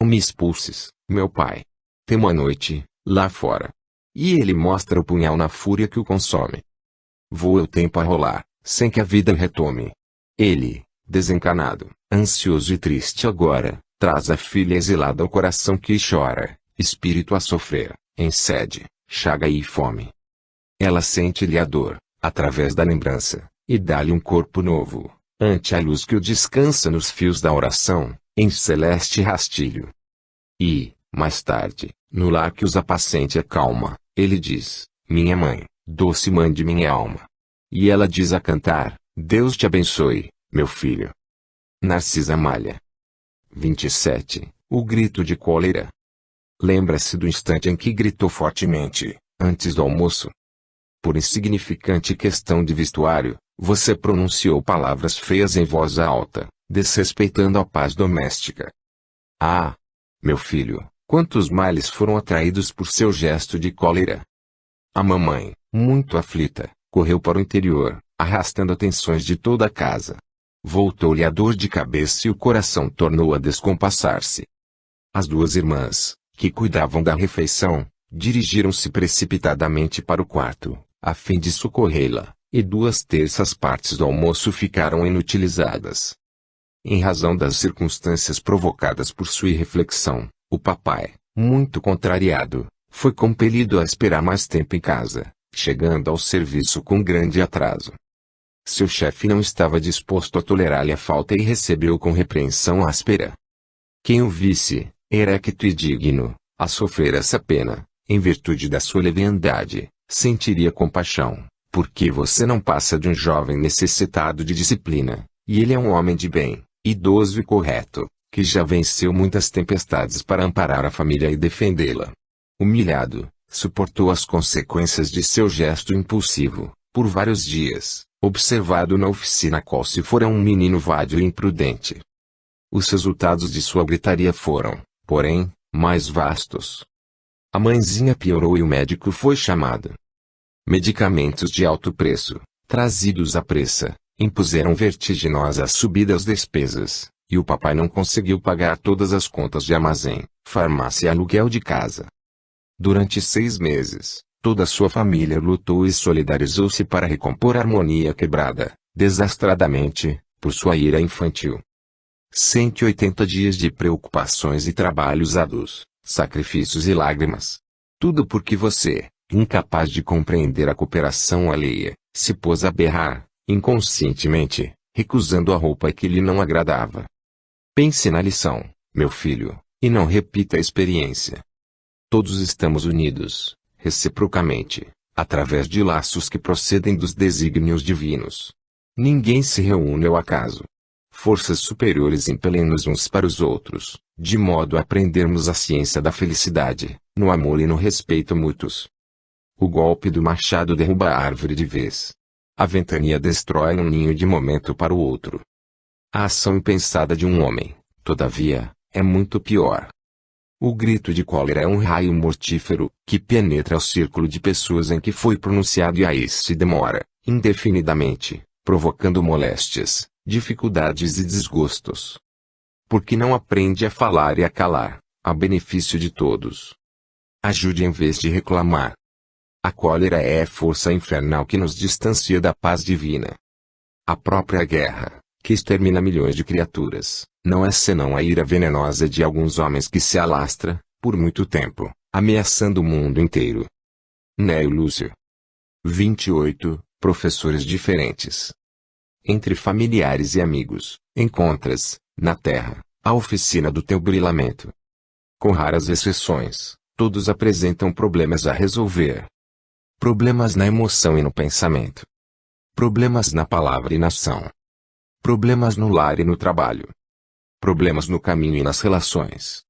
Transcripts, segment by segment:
Me expulses, meu pai. Temo a noite, lá fora. E ele mostra o punhal na fúria que o consome. Voa o tempo a rolar, sem que a vida retome. Ele, desencanado, ansioso e triste agora, traz a filha exilada ao coração que chora, espírito a sofrer, em sede, chaga e fome. Ela sente-lhe a dor, através da lembrança, e dá-lhe um corpo novo, ante a luz que o descansa nos fios da oração, em celeste rastilho. E, mais tarde, no lar que os apacente e acalma, ele diz, minha mãe, doce mãe de minha alma. E ela diz a cantar, Deus te abençoe, meu filho. Narcisa Malha. 27. O grito de cólera. Lembra-se do instante em que gritou fortemente, antes do almoço. Por insignificante questão de vestuário, você pronunciou palavras feias em voz alta, desrespeitando a paz doméstica. Ah! Meu filho, quantos males foram atraídos por seu gesto de cólera? A mamãe, muito aflita, correu para o interior, arrastando atenções de toda a casa. Voltou-lhe a dor de cabeça e o coração tornou a descompassar-se. As duas irmãs, que cuidavam da refeição, dirigiram-se precipitadamente para o quarto, a fim de socorrê-la, e 2/3 do almoço ficaram inutilizadas. Em razão das circunstâncias provocadas por sua irreflexão, o papai, muito contrariado, foi compelido a esperar mais tempo em casa, chegando ao serviço com grande atraso. Seu chefe não estava disposto a tolerar-lhe a falta e recebeu-o com repreensão áspera. Quem o visse, erecto e digno, a sofrer essa pena, em virtude da sua leviandade, sentiria compaixão, porque você não passa de um jovem necessitado de disciplina, e ele é um homem de bem, idoso e correto, que já venceu muitas tempestades para amparar a família e defendê-la. Humilhado, suportou as consequências de seu gesto impulsivo, por vários dias, observado na oficina qual se fora um menino vadio e imprudente. Os resultados de sua gritaria foram, porém, mais vastos. A mãezinha piorou e o médico foi chamado. Medicamentos de alto preço, trazidos à pressa, impuseram vertiginosas subida às despesas, e o papai não conseguiu pagar todas as contas de armazém, farmácia e aluguel de casa. Durante 6 meses, toda a sua família lutou e solidarizou-se para recompor a harmonia quebrada, desastradamente, por sua ira infantil. 180 dias de preocupações e trabalhos árduos, sacrifícios e lágrimas. Tudo porque você, incapaz de compreender a cooperação alheia, se pôs a berrar, inconscientemente, recusando a roupa que lhe não agradava. Pense na lição, meu filho, e não repita a experiência. Todos estamos unidos, reciprocamente, através de laços que procedem dos desígnios divinos. Ninguém se reúne ao acaso. Forças superiores impelem-nos uns para os outros, de modo a aprendermos a ciência da felicidade, no amor e no respeito mútuos. O golpe do machado derruba a árvore de vez. A ventania destrói um ninho de momento para o outro. A ação impensada de um homem, todavia, é muito pior. O grito de cólera é um raio mortífero, que penetra o círculo de pessoas em que foi pronunciado e aí se demora, indefinidamente, provocando moléstias, dificuldades e desgostos. Porque não aprende a falar e a calar, a benefício de todos. Ajude em vez de reclamar. A cólera é a força infernal que nos distancia da paz divina. A própria guerra, que extermina milhões de criaturas, não é senão a ira venenosa de alguns homens que se alastra, por muito tempo, ameaçando o mundo inteiro. Neio Lúcio. 28. Professores diferentes. Entre familiares e amigos, encontras, na terra, a oficina do teu burilamento. Com raras exceções, todos apresentam problemas a resolver. Problemas na emoção e no pensamento. Problemas na palavra e na ação. Problemas no lar e no trabalho. Problemas no caminho e nas relações.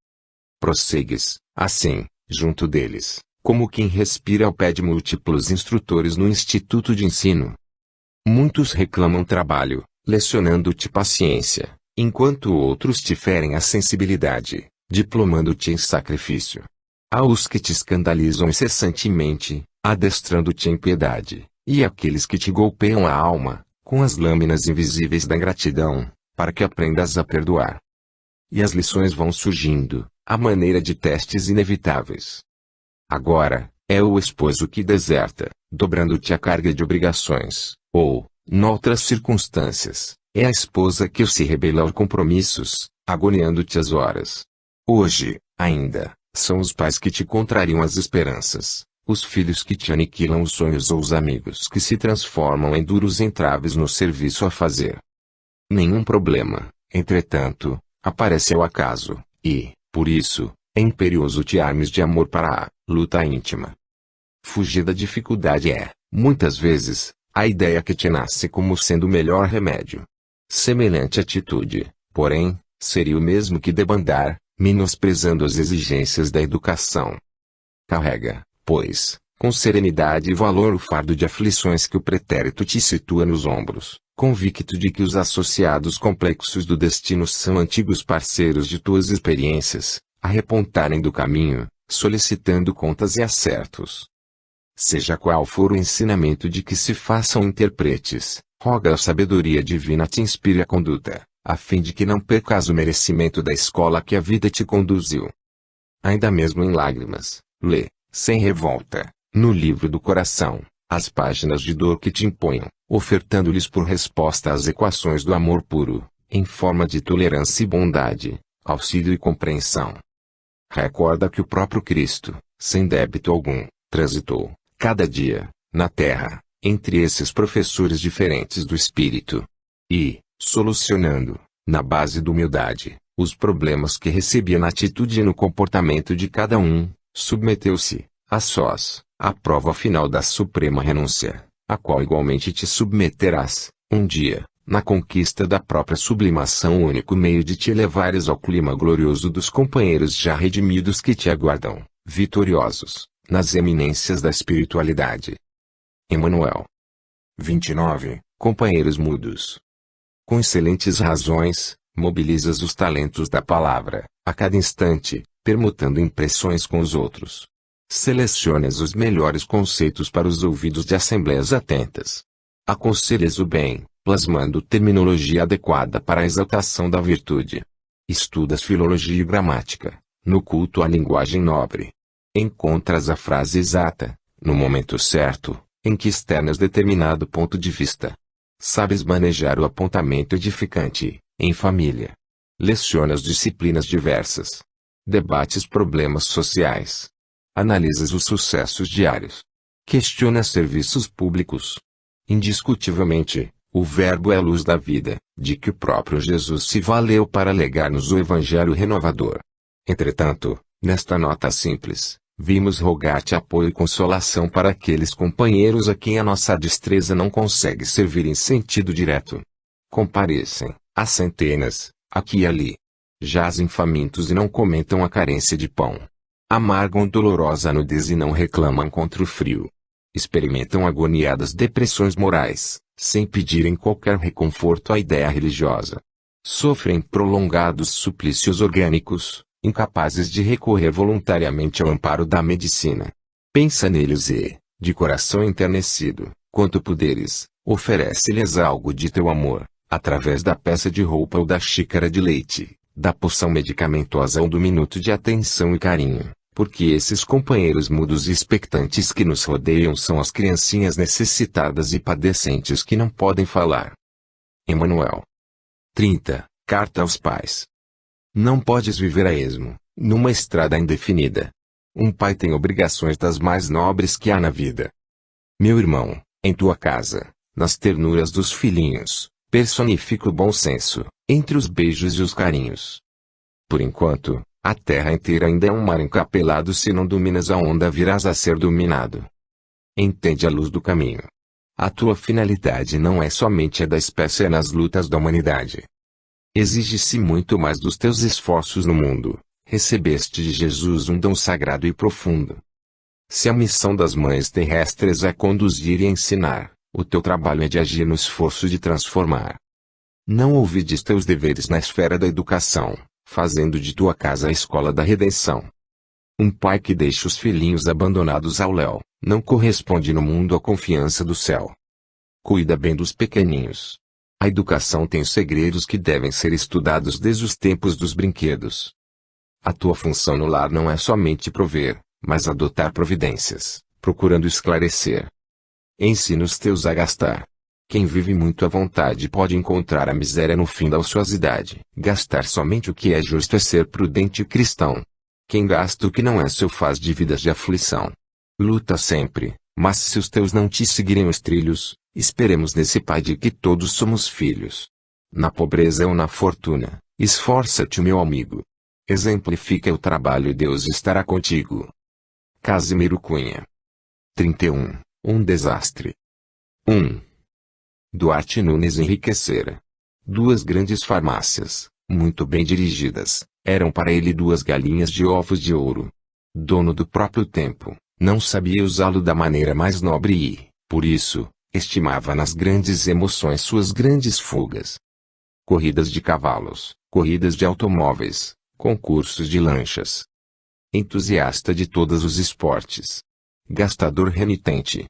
Prossegues, assim, junto deles, como quem respira ao pé de múltiplos instrutores no instituto de ensino. Muitos reclamam trabalho, lecionando-te paciência, enquanto outros te ferem a sensibilidade, diplomando-te em sacrifício. Há os que te escandalizam incessantemente, adestrando-te em piedade, e aqueles que te golpeiam a alma, com as lâminas invisíveis da gratidão, para que aprendas a perdoar. E as lições vão surgindo, à maneira de testes inevitáveis. Agora, é o esposo que deserta, dobrando-te a carga de obrigações, ou, noutras circunstâncias, é a esposa que se rebela aos compromissos, agoniando-te as horas. Hoje, ainda, são os pais que te contrariam as esperanças, os filhos que te aniquilam os sonhos ou os amigos que se transformam em duros entraves no serviço a fazer. Nenhum problema, entretanto, aparece ao acaso, e, por isso, é imperioso te armes de amor para a luta íntima. Fugir da dificuldade é, muitas vezes, a ideia que te nasce como sendo o melhor remédio. Semelhante atitude, porém, seria o mesmo que debandar, menosprezando as exigências da educação. Carrega, pois, com serenidade e valor o fardo de aflições que o pretérito te situa nos ombros, convicto de que os associados complexos do destino são antigos parceiros de tuas experiências, a repontarem do caminho, solicitando contas e acertos. Seja qual for o ensinamento de que se façam intérpretes, roga a sabedoria divina te inspire a conduta, a fim de que não percas o merecimento da escola que a vida te conduziu. Ainda mesmo em lágrimas, lê, sem revolta, no livro do coração, as páginas de dor que te imponham, ofertando-lhes por resposta as equações do amor puro, em forma de tolerância e bondade, auxílio e compreensão. Recorda que o próprio Cristo, sem débito algum, transitou, cada dia, na terra, entre esses professores diferentes do espírito. E, solucionando, na base da humildade, os problemas que recebia na atitude e no comportamento de cada um, submeteu-se, a sós, à prova final da suprema renúncia, a qual igualmente te submeterás, um dia, na conquista da própria sublimação, o único meio de te elevares ao clima glorioso dos companheiros já redimidos que te aguardam, vitoriosos, nas eminências da espiritualidade. Emmanuel. 29. Companheiros mudos. Com excelentes razões, mobilizas os talentos da palavra, a cada instante, permutando impressões com os outros. Selecionas os melhores conceitos para os ouvidos de assembleias atentas. Aconselhas o bem, plasmando terminologia adequada para a exaltação da virtude. Estudas filologia e gramática, no culto à linguagem nobre. Encontras a frase exata, no momento certo, em que externas determinado ponto de vista. Sabes manejar o apontamento edificante, em família. Lecionas disciplinas diversas. Debates problemas sociais. Analisas os sucessos diários. Questionas serviços públicos. Indiscutivelmente, o Verbo é a luz da vida, de que o próprio Jesus se valeu para legar-nos o Evangelho renovador. Entretanto, nesta nota simples, vimos rogar-te apoio e consolação para aqueles companheiros a quem a nossa destreza não consegue servir em sentido direto. Comparecem, a centenas, aqui e ali. Jazem famintos e não comentam a carência de pão. Amargam dolorosa nudez e não reclamam contra o frio. Experimentam agoniadas depressões morais, sem pedirem qualquer reconforto à ideia religiosa. Sofrem prolongados suplícios orgânicos, incapazes de recorrer voluntariamente ao amparo da medicina. Pensa neles e, de coração enternecido, quanto puderes, oferece-lhes algo de teu amor, através da peça de roupa ou da xícara de leite, da poção medicamentosa ou do minuto de atenção e carinho, porque esses companheiros mudos e expectantes que nos rodeiam são as criancinhas necessitadas e padecentes que não podem falar. Emmanuel. 30. Carta aos pais. Não podes viver a esmo, numa estrada indefinida. Um pai tem obrigações das mais nobres que há na vida. Meu irmão, em tua casa, nas ternuras dos filhinhos, personifica o bom senso, entre os beijos e os carinhos. Por enquanto, a terra inteira ainda é um mar encapelado. Se não dominas a onda, virás a ser dominado. Entende a luz do caminho. A tua finalidade não é somente a da espécie, é nas lutas da humanidade. Exige-se muito mais dos teus esforços no mundo. Recebeste de Jesus um dom sagrado e profundo. Se a missão das mães terrestres é conduzir e ensinar, o teu trabalho é de agir no esforço de transformar. Não ouvides teus deveres na esfera da educação, fazendo de tua casa a escola da redenção. Um pai que deixa os filhinhos abandonados ao léu, não corresponde no mundo à confiança do céu. Cuida bem dos pequeninhos. A educação tem segredos que devem ser estudados desde os tempos dos brinquedos. A tua função no lar não é somente prover, mas adotar providências, procurando esclarecer. Ensina os teus a gastar. Quem vive muito à vontade pode encontrar a miséria no fim da ociosidade. Gastar somente o que é justo é ser prudente e cristão. Quem gasta o que não é seu faz dívidas de aflição. Luta sempre, mas se os teus não te seguirem os trilhos, esperemos nesse Pai de que todos somos filhos. Na pobreza ou na fortuna, esforça-te, meu amigo. Exemplifica o trabalho e Deus estará contigo. Casimiro Cunha. 31. Um desastre. 1. Duarte Nunes enriquecera. 2 grandes farmácias, muito bem dirigidas, eram para ele 2 galinhas de ovos de ouro. Dono do próprio tempo, não sabia usá-lo da maneira mais nobre e, por isso, estimava nas grandes emoções suas grandes fugas. Corridas de cavalos, corridas de automóveis, concursos de lanchas. Entusiasta de todos os esportes. Gastador renitente.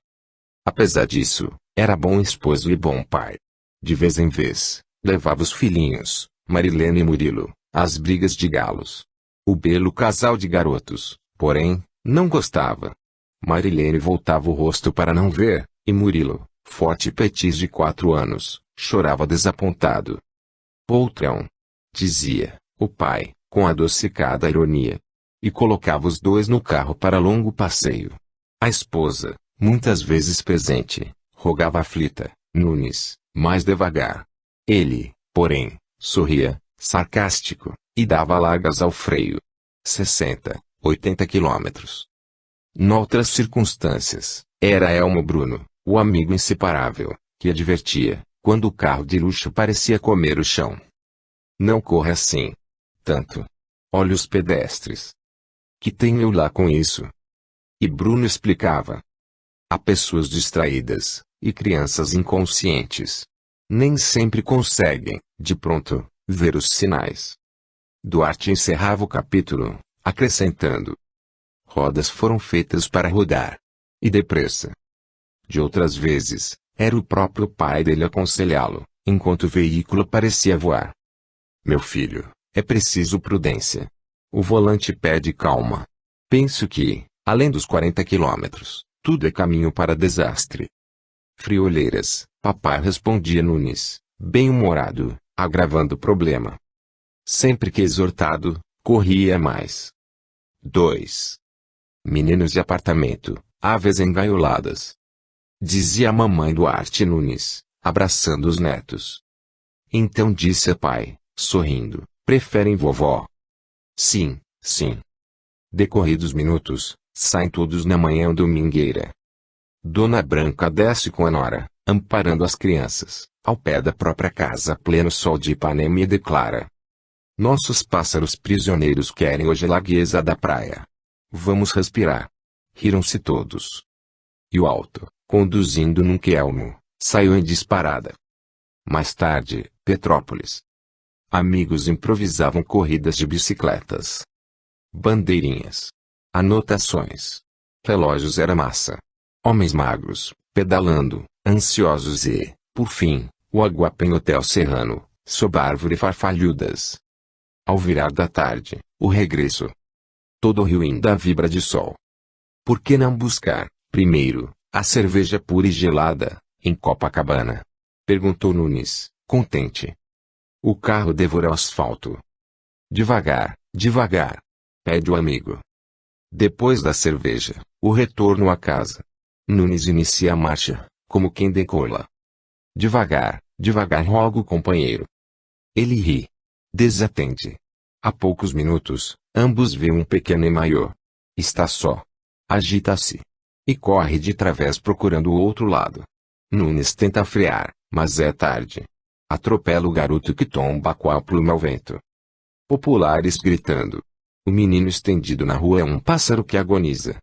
Apesar disso, era bom esposo e bom pai. De vez em vez, levava os filhinhos, Marilene e Murilo, às brigas de galos. O belo casal de garotos, porém, não gostava. Marilene voltava o rosto para não ver, e Murilo, forte petis de 4 anos, chorava desapontado. Poltrão, dizia o pai, com adocicada ironia. E colocava os 2 no carro para longo passeio. A esposa, muitas vezes presente, rogava aflita: Nunes, mais devagar. Ele, porém, sorria, sarcástico, e dava largas ao freio. 60, 80 quilômetros. Noutras circunstâncias, era Elmo Bruno, o amigo inseparável, que advertia, quando o carro de luxo parecia comer o chão. Não corra assim. Tanto. Olhe os pedestres. Que tenho eu lá com isso? E Bruno explicava. Há pessoas distraídas, e crianças inconscientes. Nem sempre conseguem, de pronto, ver os sinais. Duarte encerrava o capítulo, acrescentando. Rodas foram feitas para rodar. E depressa. De outras vezes, era o próprio pai dele aconselhá-lo, enquanto o veículo parecia voar. Meu filho, é preciso prudência. O volante pede calma. Penso que, além dos 40 quilômetros, tudo é caminho para desastre. Friolheiras, papai, respondia Nunes, bem-humorado, agravando o problema. Sempre que exortado, corria mais. 2. Meninos de apartamento, aves engaioladas. Dizia a mamãe Duarte Nunes, abraçando os netos. Então disse a pai, sorrindo, preferem vovó? Sim, sim. Decorridos minutos, saem todos na manhã domingueira. Dona Branca desce com a nora, amparando as crianças, ao pé da própria casa a pleno sol de Ipanema e declara. Nossos pássaros prisioneiros querem hoje a largueza da praia. Vamos respirar. Riram-se todos. E o alto, conduzindo num Elmo, saiu em disparada. Mais tarde, Petrópolis. Amigos improvisavam corridas de bicicletas. Bandeirinhas. Anotações. Relógios era massa. Homens magros, pedalando, ansiosos e, por fim, o Aguapé Hotel Serrano, sob árvore farfalhudas. Ao virar da tarde, o regresso. Todo o rio ainda vibra de sol. Por que não buscar, primeiro, a cerveja pura e gelada, em Copacabana? Perguntou Nunes, contente. O carro devora o asfalto. Devagar, devagar. Pede o amigo. Depois da cerveja, o retorno à casa. Nunes inicia a marcha, como quem decola. Devagar, devagar, roga o companheiro. Ele ri. Desatende. Há poucos minutos, ambos veem um pequeno emaiô. Está só. Agita-se. E corre de través procurando o outro lado. Nunes tenta frear, mas é tarde. Atropela o garoto que tomba com a pluma ao vento. Populares gritando. O menino estendido na rua é um pássaro que agoniza.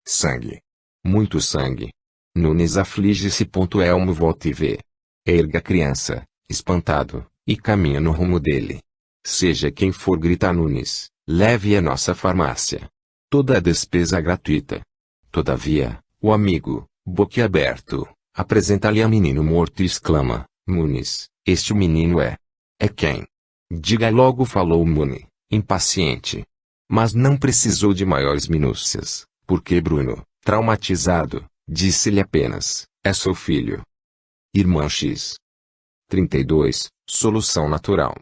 Sangue. Muito sangue. Nunes aflige-se. Elmo volta e vê. Erga a criança, espantado, e caminha no rumo dele. Seja quem for, grita Nunes, leve a nossa farmácia. Toda a despesa gratuita. Todavia, o amigo, boquiaberto, apresenta-lhe a menino morto e exclama, Nunes, este menino é... É quem? Diga logo, falou Mune, impaciente. Mas não precisou de maiores minúcias, porque Bruno, traumatizado, disse-lhe apenas: é seu filho. Irmão X. 32. Solução natural.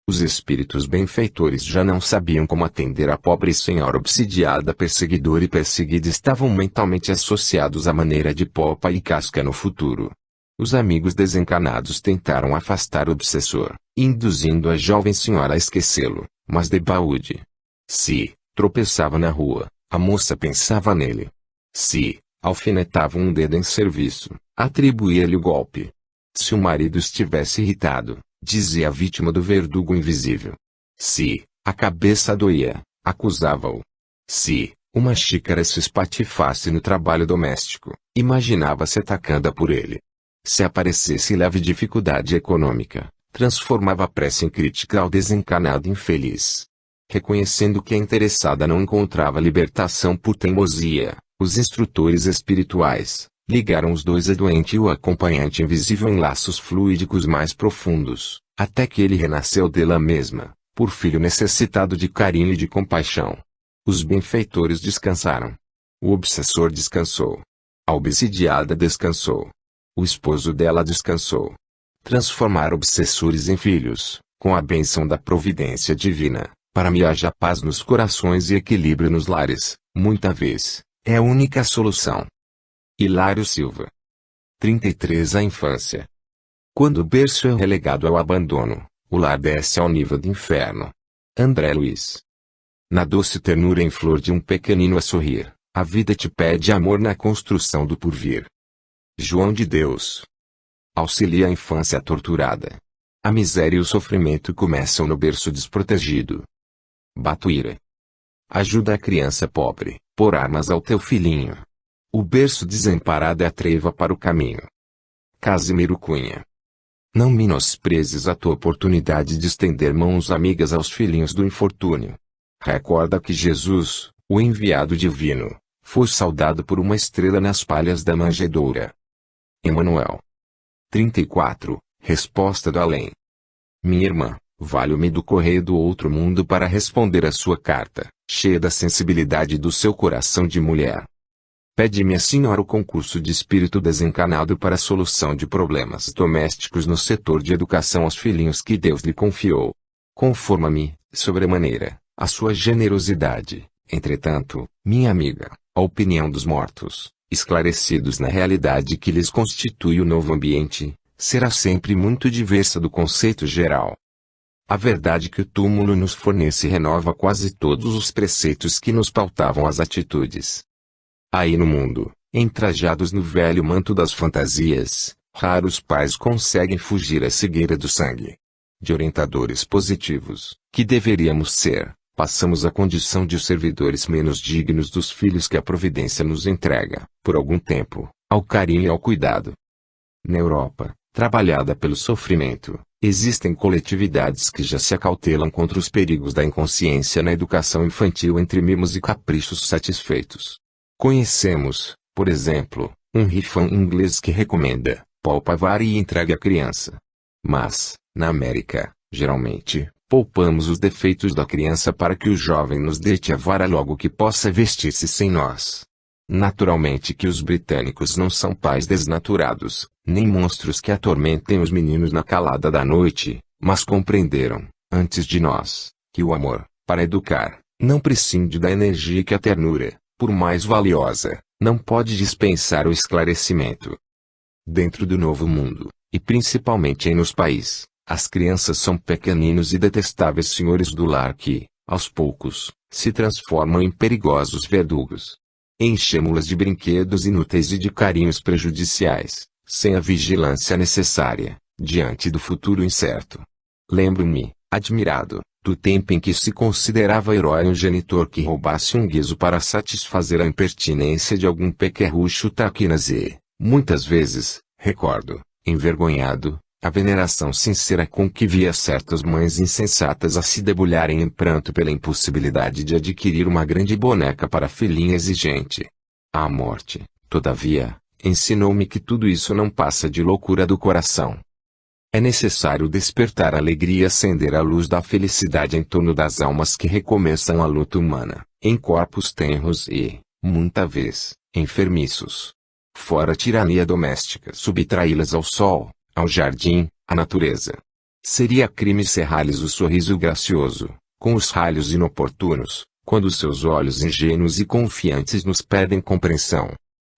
Os espíritos benfeitores já não sabiam como atender a pobre senhora obsidiada, perseguidora e perseguida, estavam mentalmente associados à maneira de polpa e casca no futuro. Os amigos desencanados tentaram afastar o obsessor, induzindo a jovem senhora a esquecê-lo, mas debalde. Se tropeçava na rua, a moça pensava nele. Se alfinetava um dedo em serviço, atribuía-lhe o golpe. Se o marido estivesse irritado, dizia a vítima do verdugo invisível. Se a cabeça doía, acusava-o. Se uma xícara se espatifasse no trabalho doméstico, imaginava-se atacada por ele. Se aparecesse leve dificuldade econômica, transformava a prece em crítica ao desencanado infeliz. Reconhecendo que a interessada não encontrava libertação por teimosia, os instrutores espirituais ligaram os dois, a doente e o acompanhante invisível, em laços fluídicos mais profundos, até que ele renasceu dela mesma, por filho necessitado de carinho e de compaixão. Os benfeitores descansaram. O obsessor descansou. A obsidiada descansou. O esposo dela descansou. Transformar obsessores em filhos, com a bênção da providência divina, para que haja paz nos corações e equilíbrio nos lares, muita vez, é a única solução. Hilário Silva. 33. A infância. Quando o berço é relegado ao abandono, o lar desce ao nível do inferno. André Luiz. Na doce ternura em flor de um pequenino a sorrir, a vida te pede amor na construção do porvir. João de Deus. Auxilia a infância torturada. A miséria e o sofrimento começam no berço desprotegido. Batuíra. Ajuda a criança pobre, por armas ao teu filhinho. O berço desamparado é a treva para o caminho. Casimiro Cunha. Não menosprezes a tua oportunidade de estender mãos amigas aos filhinhos do infortúnio. Recorda que Jesus, o enviado divino, foi saudado por uma estrela nas palhas da manjedoura. Emanuel. 34. Resposta do além. Minha irmã, valho-me do correio do outro mundo para responder a sua carta, cheia da sensibilidade do seu coração de mulher. Pede-me a senhora o concurso de espírito desencanado para a solução de problemas domésticos no setor de educação aos filhinhos que Deus lhe confiou. Conforma-me, sobremaneira, a sua generosidade. Entretanto, minha amiga, a opinião dos mortos, esclarecidos na realidade que lhes constitui o novo ambiente, será sempre muito diversa do conceito geral. A verdade que o túmulo nos fornece renova quase todos os preceitos que nos pautavam as atitudes. Aí no mundo, entrajados no velho manto das fantasias, raros pais conseguem fugir à cegueira do sangue. De orientadores positivos, que deveríamos ser, passamos à condição de servidores menos dignos dos filhos que a providência nos entrega, por algum tempo, ao carinho e ao cuidado. Na Europa, trabalhada pelo sofrimento, existem coletividades que já se acautelam contra os perigos da inconsciência na educação infantil entre mimos e caprichos satisfeitos. Conhecemos, por exemplo, um rifão inglês que recomenda: poupa vara e entregue à criança. Mas, na América, geralmente, poupamos os defeitos da criança para que o jovem nos deite a vara logo que possa vestir-se sem nós. Naturalmente que os britânicos não são pais desnaturados, nem monstros que atormentem os meninos na calada da noite, mas compreenderam, antes de nós, que o amor, para educar, não prescinde da energia que a ternura, por mais valiosa, não pode dispensar o esclarecimento. Dentro do novo mundo, e principalmente em nos países, as crianças são pequeninos e detestáveis senhores do lar que, aos poucos, se transformam em perigosos verdugos. Enchemo-las de brinquedos inúteis e de carinhos prejudiciais, sem a vigilância necessária, diante do futuro incerto. Lembro-me, admirado, do tempo em que se considerava herói um genitor que roubasse um guiso para satisfazer a impertinência de algum pequerrucho traquinas e, muitas vezes, recordo, envergonhado, a veneração sincera com que via certas mães insensatas a se debulharem em pranto pela impossibilidade de adquirir uma grande boneca para a filhinha exigente. A morte, todavia, ensinou-me que tudo isso não passa de loucura do coração. É necessário despertar a alegria e acender a luz da felicidade em torno das almas que recomeçam a luta humana, em corpos tenros e, muita vez, enfermiços. Fora a tirania doméstica, subtraí-las ao sol, ao jardim, à natureza. Seria crime cerrar-lhes o sorriso gracioso, com os ralhos inoportunos, quando seus olhos ingênuos e confiantes nos pedem compreensão.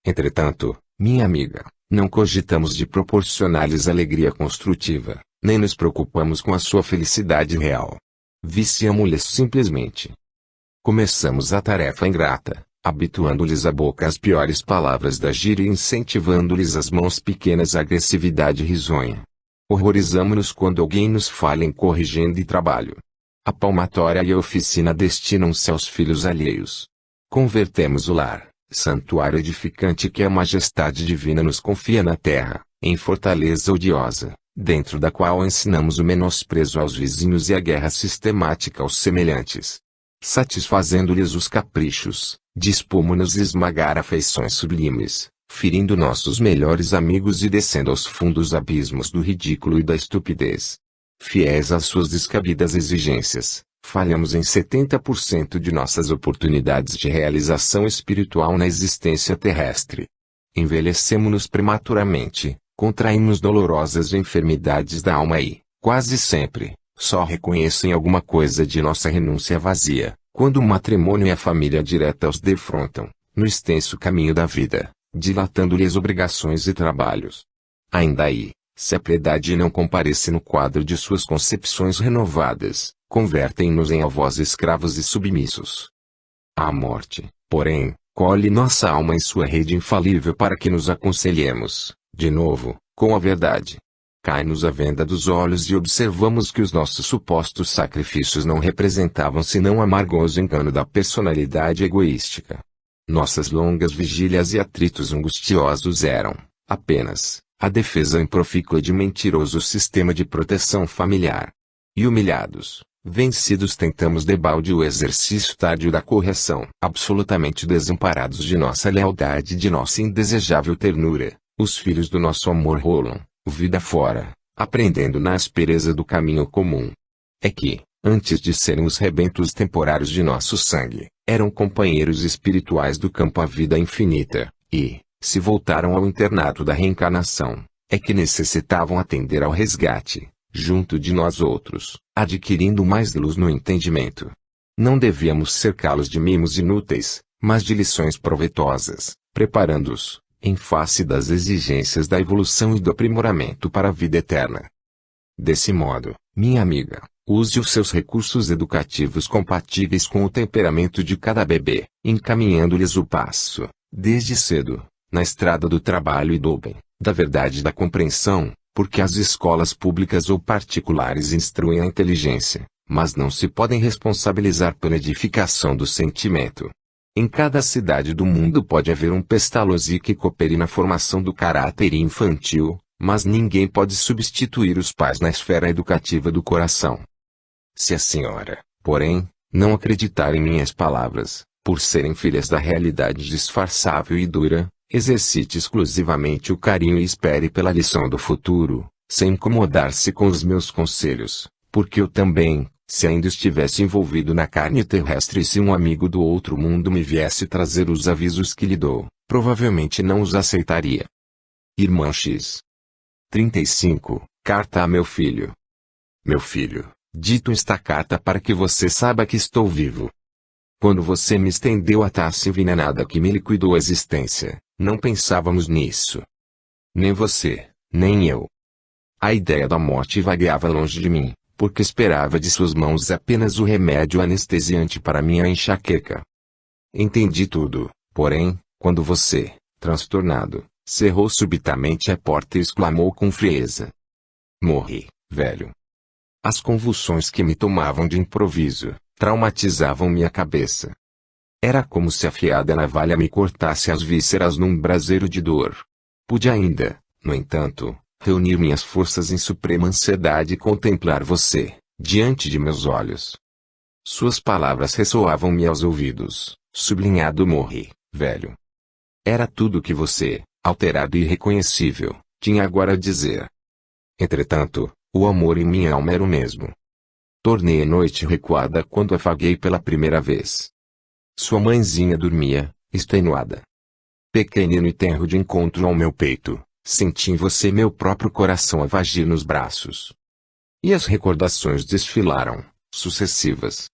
Entretanto, minha amiga, não cogitamos de proporcionar-lhes alegria construtiva, nem nos preocupamos com a sua felicidade real. Viciamo-lhes simplesmente. Começamos a tarefa ingrata, habituando-lhes a boca às piores palavras da gíria e incentivando-lhes as mãos pequenas à agressividade risonha. Horrorizamo-nos quando alguém nos falha em corrigenda e trabalho. A palmatória e a oficina destinam-se aos filhos alheios. Convertemos o lar, santuário edificante que a majestade divina nos confia na terra, em fortaleza odiosa, dentro da qual ensinamos o menosprezo aos vizinhos e a guerra sistemática aos semelhantes. Satisfazendo-lhes os caprichos, dispomos-nos a esmagar afeições sublimes, ferindo nossos melhores amigos e descendo aos fundos abismos do ridículo e da estupidez. Fiéis às suas descabidas exigências, falhamos em 70% de nossas oportunidades de realização espiritual na existência terrestre. Envelhecemo-nos prematuramente, contraímos dolorosas enfermidades da alma e, quase sempre, só reconhecem alguma coisa de nossa renúncia vazia, quando o matrimônio e a família direta os defrontam, no extenso caminho da vida, dilatando-lhes obrigações e trabalhos. Ainda aí, se a piedade não comparece no quadro de suas concepções renovadas, convertem-nos em avós escravos e submissos. A morte, porém, colhe nossa alma em sua rede infalível para que nos aconselhemos, de novo, com a verdade. Cai-nos a venda dos olhos e observamos que os nossos supostos sacrifícios não representavam senão amargoso engano da personalidade egoística. Nossas longas vigílias e atritos angustiosos eram, apenas, a defesa improfícua de mentiroso sistema de proteção familiar. E humilhados, vencidos tentamos debalde o exercício tardio da correção. Absolutamente desamparados de nossa lealdade e de nossa indesejável ternura, os filhos do nosso amor rolam, vida fora, aprendendo na aspereza do caminho comum. É que, antes de serem os rebentos temporários de nosso sangue, eram companheiros espirituais do campo à vida infinita, e, se voltaram ao internato da reencarnação, é que necessitavam atender ao resgate, junto de nós outros, adquirindo mais luz no entendimento. Não devíamos cercá-los de mimos inúteis, mas de lições provetosas, preparando-os, em face das exigências da evolução e do aprimoramento para a vida eterna. Desse modo, minha amiga, use os seus recursos educativos compatíveis com o temperamento de cada bebê, encaminhando-lhes o passo, desde cedo, na estrada do trabalho e do bem, da verdade e da compreensão, porque as escolas públicas ou particulares instruem a inteligência, mas não se podem responsabilizar pela edificação do sentimento. Em cada cidade do mundo pode haver um Pestalozzi que coopere na formação do caráter infantil, mas ninguém pode substituir os pais na esfera educativa do coração. Se a senhora, porém, não acreditar em minhas palavras, por serem filhas da realidade disfarçável e dura, exercite exclusivamente o carinho e espere pela lição do futuro, sem incomodar-se com os meus conselhos, porque eu também, se ainda estivesse envolvido na carne terrestre e se um amigo do outro mundo me viesse trazer os avisos que lhe dou, provavelmente não os aceitaria. Irmã X. 35, Carta a meu filho. Meu filho, dito esta carta para que você saiba que estou vivo. Quando você me estendeu a taça envenenada que me liquidou a existência, não pensávamos nisso. Nem você, nem eu. A ideia da morte vagueava longe de mim, porque esperava de suas mãos apenas o remédio anestesiante para minha enxaqueca. Entendi tudo, porém, quando você, transtornado, cerrou subitamente a porta e exclamou com frieza: morri, velho. As convulsões que me tomavam de improviso, traumatizavam minha cabeça. Era como se afiada navalha me cortasse as vísceras num braseiro de dor. Pude ainda, no entanto, reunir minhas forças em suprema ansiedade e contemplar você, diante de meus olhos. Suas palavras ressoavam-me aos ouvidos, sublinhado morri, velho. Era tudo o que você, alterado e irreconhecível, tinha agora a dizer. Entretanto, o amor em minha alma era o mesmo. Tornei a noite recuada quando afaguei pela primeira vez. Sua mãezinha dormia, extenuada. Pequenino e tenro de encontro ao meu peito, senti em você meu próprio coração a vagir nos braços. E as recordações desfilaram, sucessivas.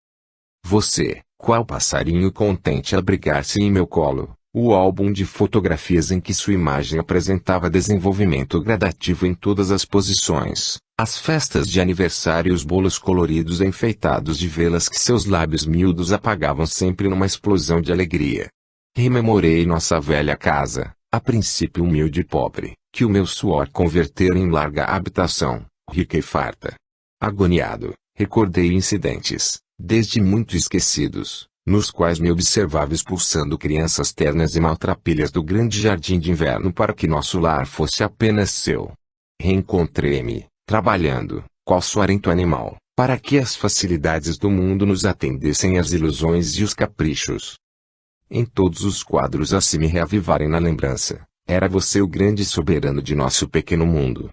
Você, qual passarinho contente a abrigar-se em meu colo, o álbum de fotografias em que sua imagem apresentava desenvolvimento gradativo em todas as posições, as festas de aniversário e os bolos coloridos enfeitados de velas que seus lábios miúdos apagavam sempre numa explosão de alegria. Rememorei nossa velha casa, a princípio humilde e pobre, que o meu suor convertera em larga habitação, rica e farta. Agoniado, recordei incidentes, desde muito esquecidos, nos quais me observava expulsando crianças ternas e maltrapilhas do grande jardim de inverno para que nosso lar fosse apenas seu. Reencontrei-me, trabalhando, qual suarento animal, para que as facilidades do mundo nos atendessem às ilusões e os caprichos. Em todos os quadros a se me reavivarem na lembrança, era você o grande soberano de nosso pequeno mundo.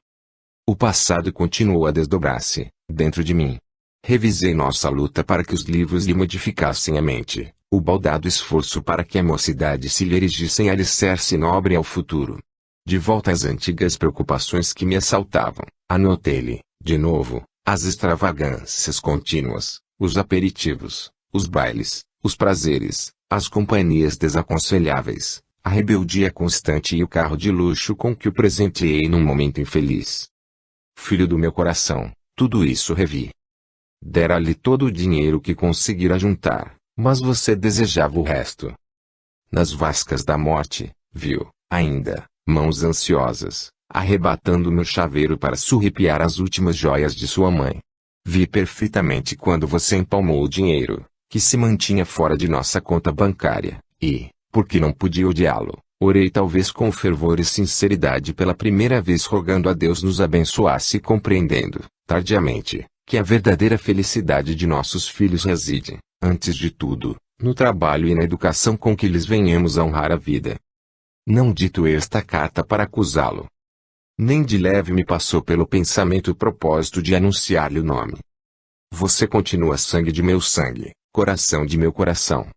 O passado continuou a desdobrar-se, dentro de mim. Revisei nossa luta para que os livros lhe modificassem a mente, o baldado esforço para que a mocidade se lhe erigisse em alicerce nobre ao futuro. De volta às antigas preocupações que me assaltavam, anotei-lhe, de novo, as extravagâncias contínuas, os aperitivos, os bailes, os prazeres, as companhias desaconselháveis, a rebeldia constante e o carro de luxo com que o presenteei num momento infeliz. Filho do meu coração, tudo isso revi. Dera-lhe todo o dinheiro que conseguira juntar, mas você desejava o resto. Nas vascas da morte, viu, ainda, mãos ansiosas, arrebatando meu chaveiro para surrupiar as últimas joias de sua mãe. Vi perfeitamente quando você empalmou o dinheiro, que se mantinha fora de nossa conta bancária, e, porque não podia odiá-lo, orei talvez com fervor e sinceridade pela primeira vez rogando a Deus nos abençoasse e compreendendo, tardiamente, que a verdadeira felicidade de nossos filhos reside, antes de tudo, no trabalho e na educação com que lhes venhamos a honrar a vida. Não dito esta carta para acusá-lo. Nem de leve me passou pelo pensamento o propósito de anunciar-lhe o nome. Você continua sangue de meu sangue, coração de meu coração.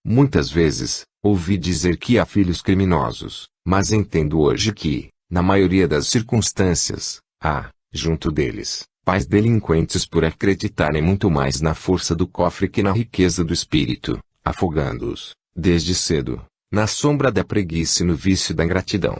Muitas vezes, ouvi dizer que há filhos criminosos, mas entendo hoje que, na maioria das circunstâncias, há, junto deles, pais delinquentes por acreditarem muito mais na força do cofre que na riqueza do espírito, afogando-os, desde cedo, na sombra da preguiça e no vício da ingratidão.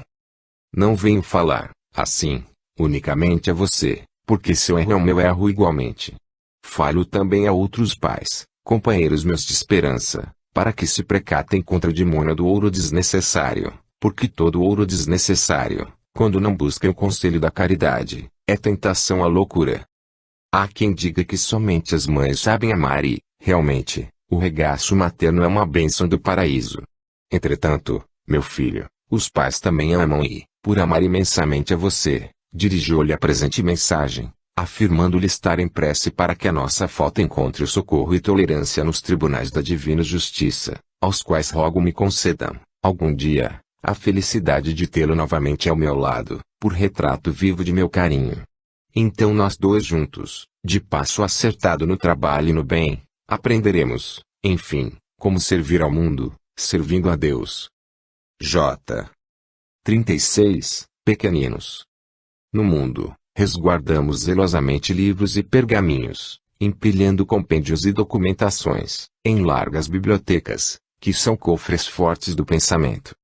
Não venho falar, assim, unicamente a você, porque seu erro é o meu erro igualmente. Falo também a outros pais, companheiros meus de esperança, para que se precatem contra a demônio do ouro desnecessário, porque todo ouro desnecessário, quando não busca o conselho da caridade, é tentação à loucura. Há quem diga que somente as mães sabem amar e, realmente, o regaço materno é uma bênção do paraíso. Entretanto, meu filho, os pais também amam e, por amar imensamente a você, dirigiu-lhe a presente mensagem, afirmando-lhe estar em prece para que a nossa falta encontre o socorro e tolerância nos tribunais da divina justiça, aos quais rogo me concedam, algum dia, a felicidade de tê-lo novamente ao meu lado, por retrato vivo de meu carinho. Então nós dois juntos, de passo acertado no trabalho e no bem, aprenderemos, enfim, como servir ao mundo, servindo a Deus. J. 36, Pequeninos. No mundo, resguardamos zelosamente livros e pergaminhos, empilhando compêndios e documentações, em largas bibliotecas, que são cofres fortes do pensamento.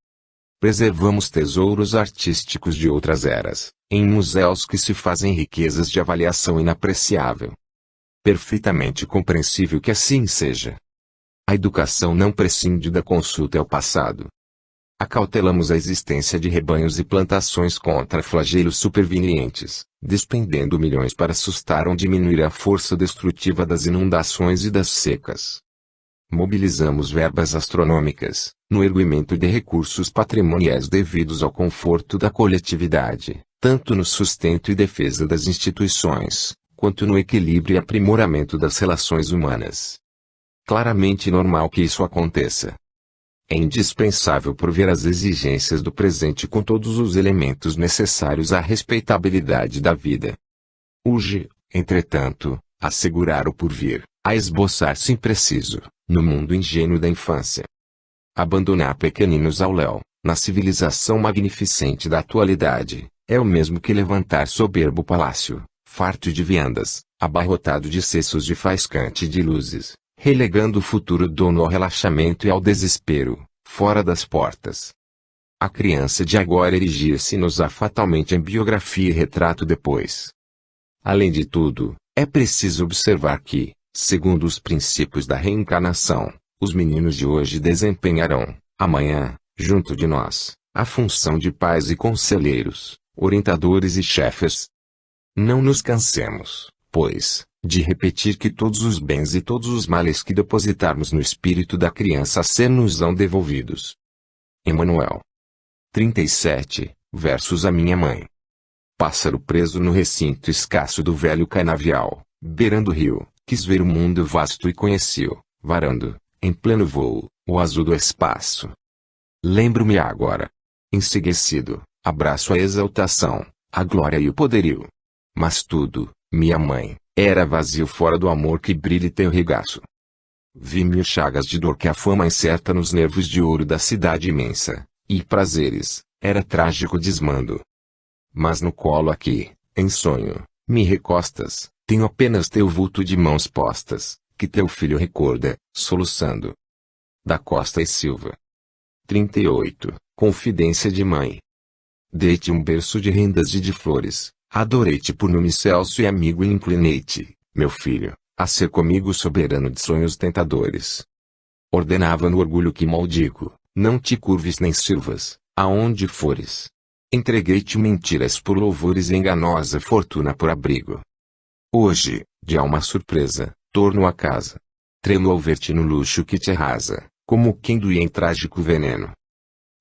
Preservamos tesouros artísticos de outras eras, em museus que se fazem riquezas de avaliação inapreciável. Perfeitamente compreensível que assim seja. A educação não prescinde da consulta ao passado. Acautelamos a existência de rebanhos e plantações contra flagelos supervenientes, despendendo milhões para assustar ou diminuir a força destrutiva das inundações e das secas. Mobilizamos verbas astronômicas, no erguimento de recursos patrimoniais devidos ao conforto da coletividade, tanto no sustento e defesa das instituições, quanto no equilíbrio e aprimoramento das relações humanas. Claramente normal que isso aconteça. é indispensável prover as exigências do presente com todos os elementos necessários à respeitabilidade da vida. Urge, entretanto, assegurar o porvir, a esboçar-se impreciso, no mundo ingênuo da infância. Abandonar pequeninos ao léu, na civilização magnificente da atualidade, é o mesmo que levantar soberbo palácio, farto de viandas, abarrotado de cestos de faiscante de luzes, relegando o futuro dono ao relaxamento e ao desespero, fora das portas. A criança de agora erigir-se-nos-á fatalmente em biografia e retrato depois. Além de tudo, é preciso observar que, segundo os princípios da reencarnação, os meninos de hoje desempenharão, amanhã, junto de nós, a função de pais e conselheiros, orientadores e chefes. Não nos cansemos, pois, de repetir que todos os bens e todos os males que depositarmos no espírito da criança a ser nos-ão devolvidos. Emanuel. 37, versos a minha mãe. Pássaro preso no recinto escasso do velho canavial, beirando o rio, quis ver o mundo vasto e conheceu, varando, em pleno voo, o azul do espaço. Lembro-me agora. Enseguecido, abraço a exaltação, a glória e o poderio. Mas tudo, minha mãe, era vazio fora do amor que brilha teu regaço. Vi mil chagas de dor que a fama incerta nos nervos de ouro da cidade imensa, e prazeres, era trágico desmando. Mas no colo aqui, em sonho, me recostas, tenho apenas teu vulto de mãos postas, que teu filho recorda, soluçando. Da Costa e Silva. 38, Confidência de mãe. Dei-te um berço de rendas e de flores, adorei-te por nome celso e amigo e inclinei-te, meu filho, a ser comigo soberano de sonhos tentadores. Ordenava no orgulho que maldigo, não te curves nem sirvas, aonde fores. Entreguei-te mentiras por louvores e enganosa fortuna por abrigo. Hoje, de alma surpresa, torno a casa. Tremo ao ver-te no luxo que te arrasa, como quem doía em trágico veneno.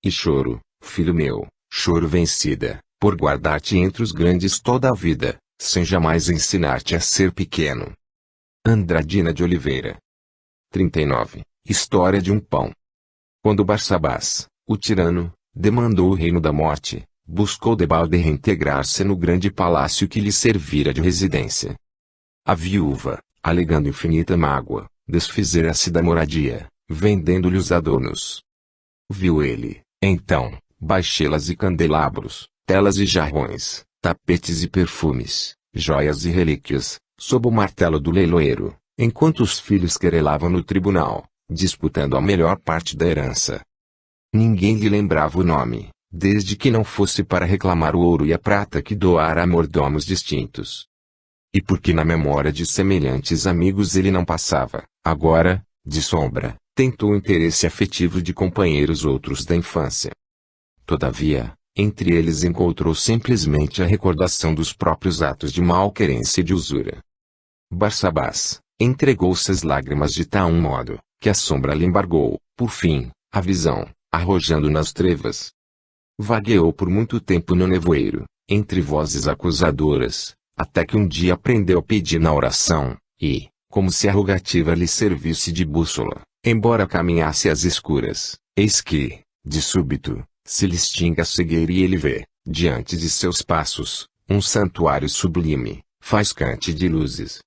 E choro, filho meu, choro vencida, por guardar-te entre os grandes toda a vida, sem jamais ensinar-te a ser pequeno. Andradina de Oliveira. 39, História de um pão. Quando Barsabás, o tirano, demandou o reino da morte, buscou debalde reintegrar-se no grande palácio que lhe servira de residência. A viúva, alegando infinita mágoa, desfizera-se da moradia, vendendo-lhe os adornos. Viu ele, então, baixelas e candelabros, telas e jarrões, tapetes e perfumes, joias e relíquias, sob o martelo do leiloeiro, enquanto os filhos querelavam no tribunal, disputando a melhor parte da herança. Ninguém lhe lembrava o nome, desde que não fosse para reclamar o ouro e a prata que doara a mordomos distintos. E porque na memória de semelhantes amigos ele não passava, agora, de sombra, tentou o interesse afetivo de companheiros outros da infância. Todavia, entre eles encontrou simplesmente a recordação dos próprios atos de malquerência e de usura. Barsabás entregou-se às lágrimas de tal modo, que a sombra lhe embargou, por fim, a visão, arrojando nas trevas. Vagueou por muito tempo no nevoeiro, entre vozes acusadoras, até que um dia aprendeu a pedir na oração, e, como se a rogativa lhe servisse de bússola, embora caminhasse às escuras, eis que, de súbito, se lhe extingue a cegueira e ele vê, diante de seus passos, um santuário sublime, faiscante de luzes.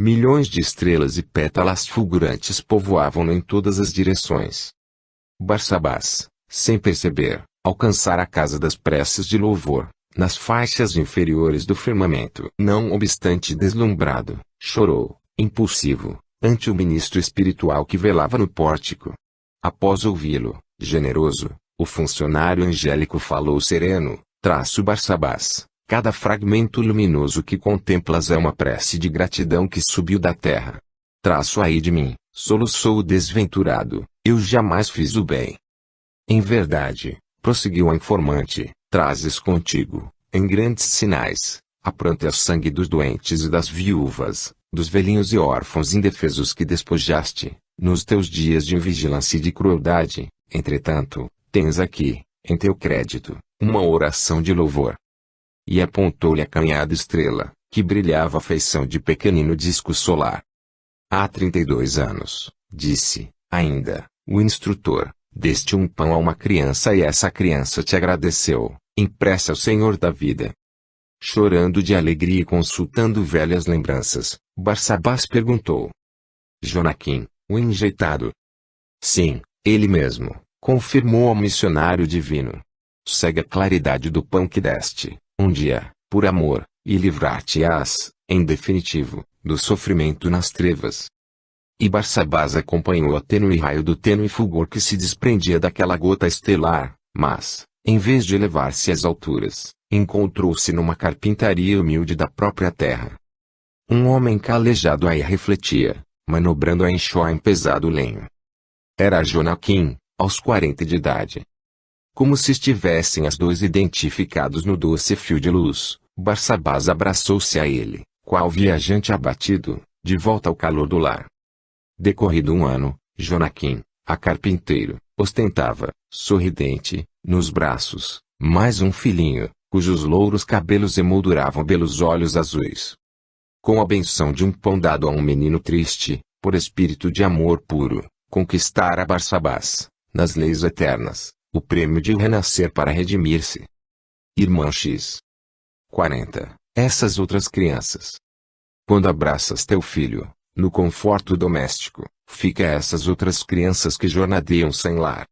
Milhões de estrelas e pétalas fulgurantes povoavam-no em todas as direções. Barsabás, sem perceber, alcançara a casa das preces de louvor, nas faixas inferiores do firmamento. Não obstante deslumbrado, chorou, impulsivo, ante o ministro espiritual que velava no pórtico. Após ouvi-lo, generoso, o funcionário angélico falou sereno, Barsabás, cada fragmento luminoso que contemplas é uma prece de gratidão que subiu da terra. Aí de mim, soluçou o desventurado, eu jamais fiz o bem. Em verdade, prosseguiu a informante, trazes contigo, em grandes sinais, a pranto e o sangue dos doentes e das viúvas, dos velhinhos e órfãos indefesos que despojaste, nos teus dias de invigilância e de crueldade. Entretanto, tens aqui, em teu crédito, uma oração de louvor. E apontou-lhe a canhada estrela, que brilhava à feição de pequenino disco solar. Há 32 anos, disse, ainda, o instrutor, Deste um pão a uma criança e essa criança te agradeceu, impressa ao Senhor da vida. Chorando de alegria e consultando velhas lembranças, Barsabás perguntou. Jonaquim, o enjeitado. Sim, ele mesmo, confirmou ao missionário divino. Segue a claridade do pão que deste, um dia, por amor, e livrar-te-ás, em definitivo, do sofrimento nas trevas. E Barsabás acompanhou a tênue raio do tênue fulgor que se desprendia daquela gota estelar, mas, em vez de elevar-se às alturas, encontrou-se numa carpintaria humilde da própria terra. Um homem calejado aí refletia, manobrando a enxó em pesado lenho. Era Jonaquim, aos 40 de idade. Como se estivessem as dois identificados no doce fio de luz, Barsabás abraçou-se a ele, qual viajante abatido, de volta ao calor do lar. Decorrido um ano, Jonaquim, a carpinteiro, ostentava, sorridente, nos braços, mais um filhinho, cujos louros cabelos emolduravam belos olhos azuis. Com a benção de um pão dado a um menino triste, por espírito de amor puro, conquistara Barsabás, nas leis eternas, o prêmio de renascer para redimir-se. Irmã X. 40. Essas outras crianças. Quando abraças teu filho, no conforto doméstico, fica essas outras crianças que jornadeiam sem lar.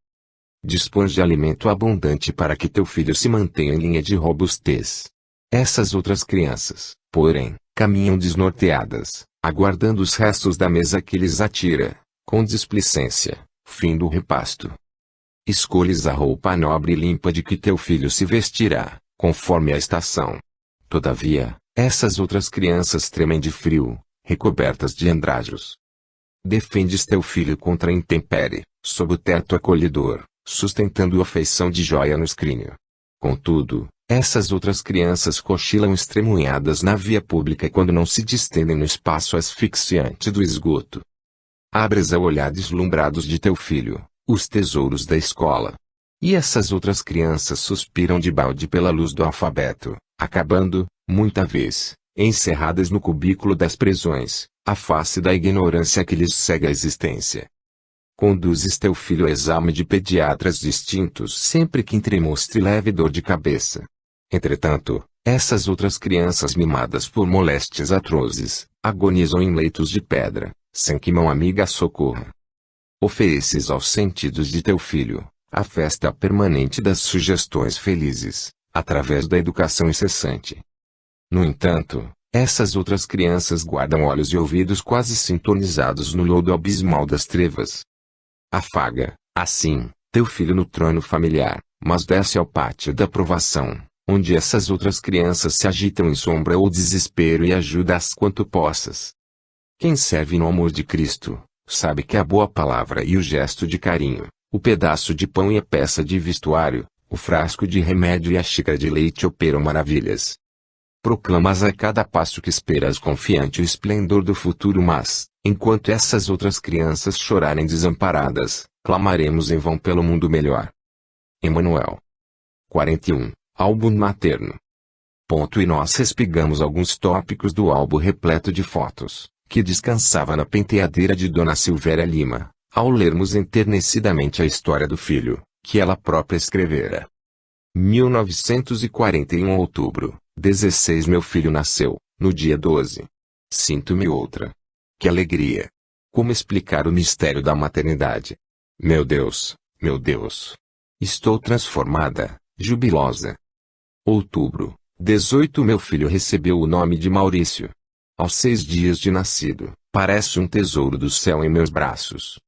Dispões de alimento abundante para que teu filho se mantenha em linha de robustez. Essas outras crianças, porém, caminham desnorteadas, aguardando os restos da mesa que lhes atira, com displicência, fim do repasto. Escolhes a roupa nobre e limpa de que teu filho se vestirá, conforme a estação. Todavia, essas outras crianças tremem de frio, recobertas de andrajos. Defendes teu filho contra a intempérie, sob o teto acolhedor, sustentando-o a feição de joia no escrínio. Contudo, essas outras crianças cochilam estremunhadas na via pública quando não se distendem no espaço asfixiante do esgoto. Abres ao olhar deslumbrados de teu filho, os tesouros da escola. E essas outras crianças suspiram de balde pela luz do alfabeto, acabando, muita vez, encerradas no cubículo das prisões, a face da ignorância que lhes cega a existência. Conduzes teu filho a exame de pediatras distintos sempre que entremostre leve dor de cabeça. Entretanto, essas outras crianças mimadas por moléstias atrozes, agonizam em leitos de pedra, sem que mão amiga as socorra. Ofereces aos sentidos de teu filho, a festa permanente das sugestões felizes, através da educação incessante. No entanto, essas outras crianças guardam olhos e ouvidos quase sintonizados no lodo abismal das trevas. Afaga, assim, teu filho no trono familiar, mas desce ao pátio da provação, onde essas outras crianças se agitam em sombra ou desespero e ajuda-as quanto possas. Quem serve no amor de Cristo, sabe que a boa palavra e o gesto de carinho, o pedaço de pão e a peça de vestuário, o frasco de remédio e a xícara de leite operam maravilhas. Proclamas a cada passo que esperas confiante o esplendor do futuro, mas, enquanto essas outras crianças chorarem desamparadas, clamaremos em vão pelo mundo melhor. Emanuel. 41. Álbum materno. E nós respigamos alguns tópicos do álbum repleto de fotos, que descansava na penteadeira de Dona Silvéria Lima, ao lermos enternecidamente a história do filho, que ela própria escrevera. 1941 outubro, 16 Meu filho nasceu, no dia 12. Sinto-me outra. Que alegria! Como explicar o mistério da maternidade? Meu Deus, meu Deus! Estou transformada, jubilosa. Outubro, 18 Meu filho recebeu o nome de Maurício. Aos 6 dias de nascido, parece um tesouro do céu em meus braços.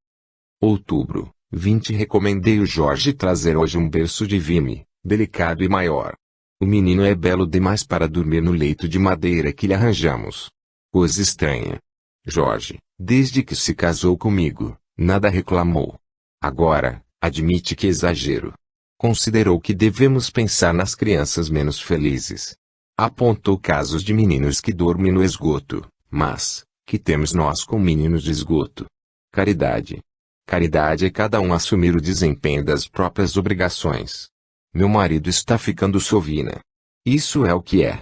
Outubro, 20 Recomendei o Jorge trazer hoje um berço de vime, delicado e maior. O menino é belo demais para dormir no leito de madeira que lhe arranjamos. Coisa estranha. Jorge, desde que se casou comigo, nada reclamou. Agora, admite que exagero. Considerou que devemos pensar nas crianças menos felizes. Apontou casos de meninos que dormem no esgoto, mas, que temos nós com meninos de esgoto? Caridade. Caridade é cada um assumir o desempenho das próprias obrigações. Meu marido está ficando sovina. Isso é o que é.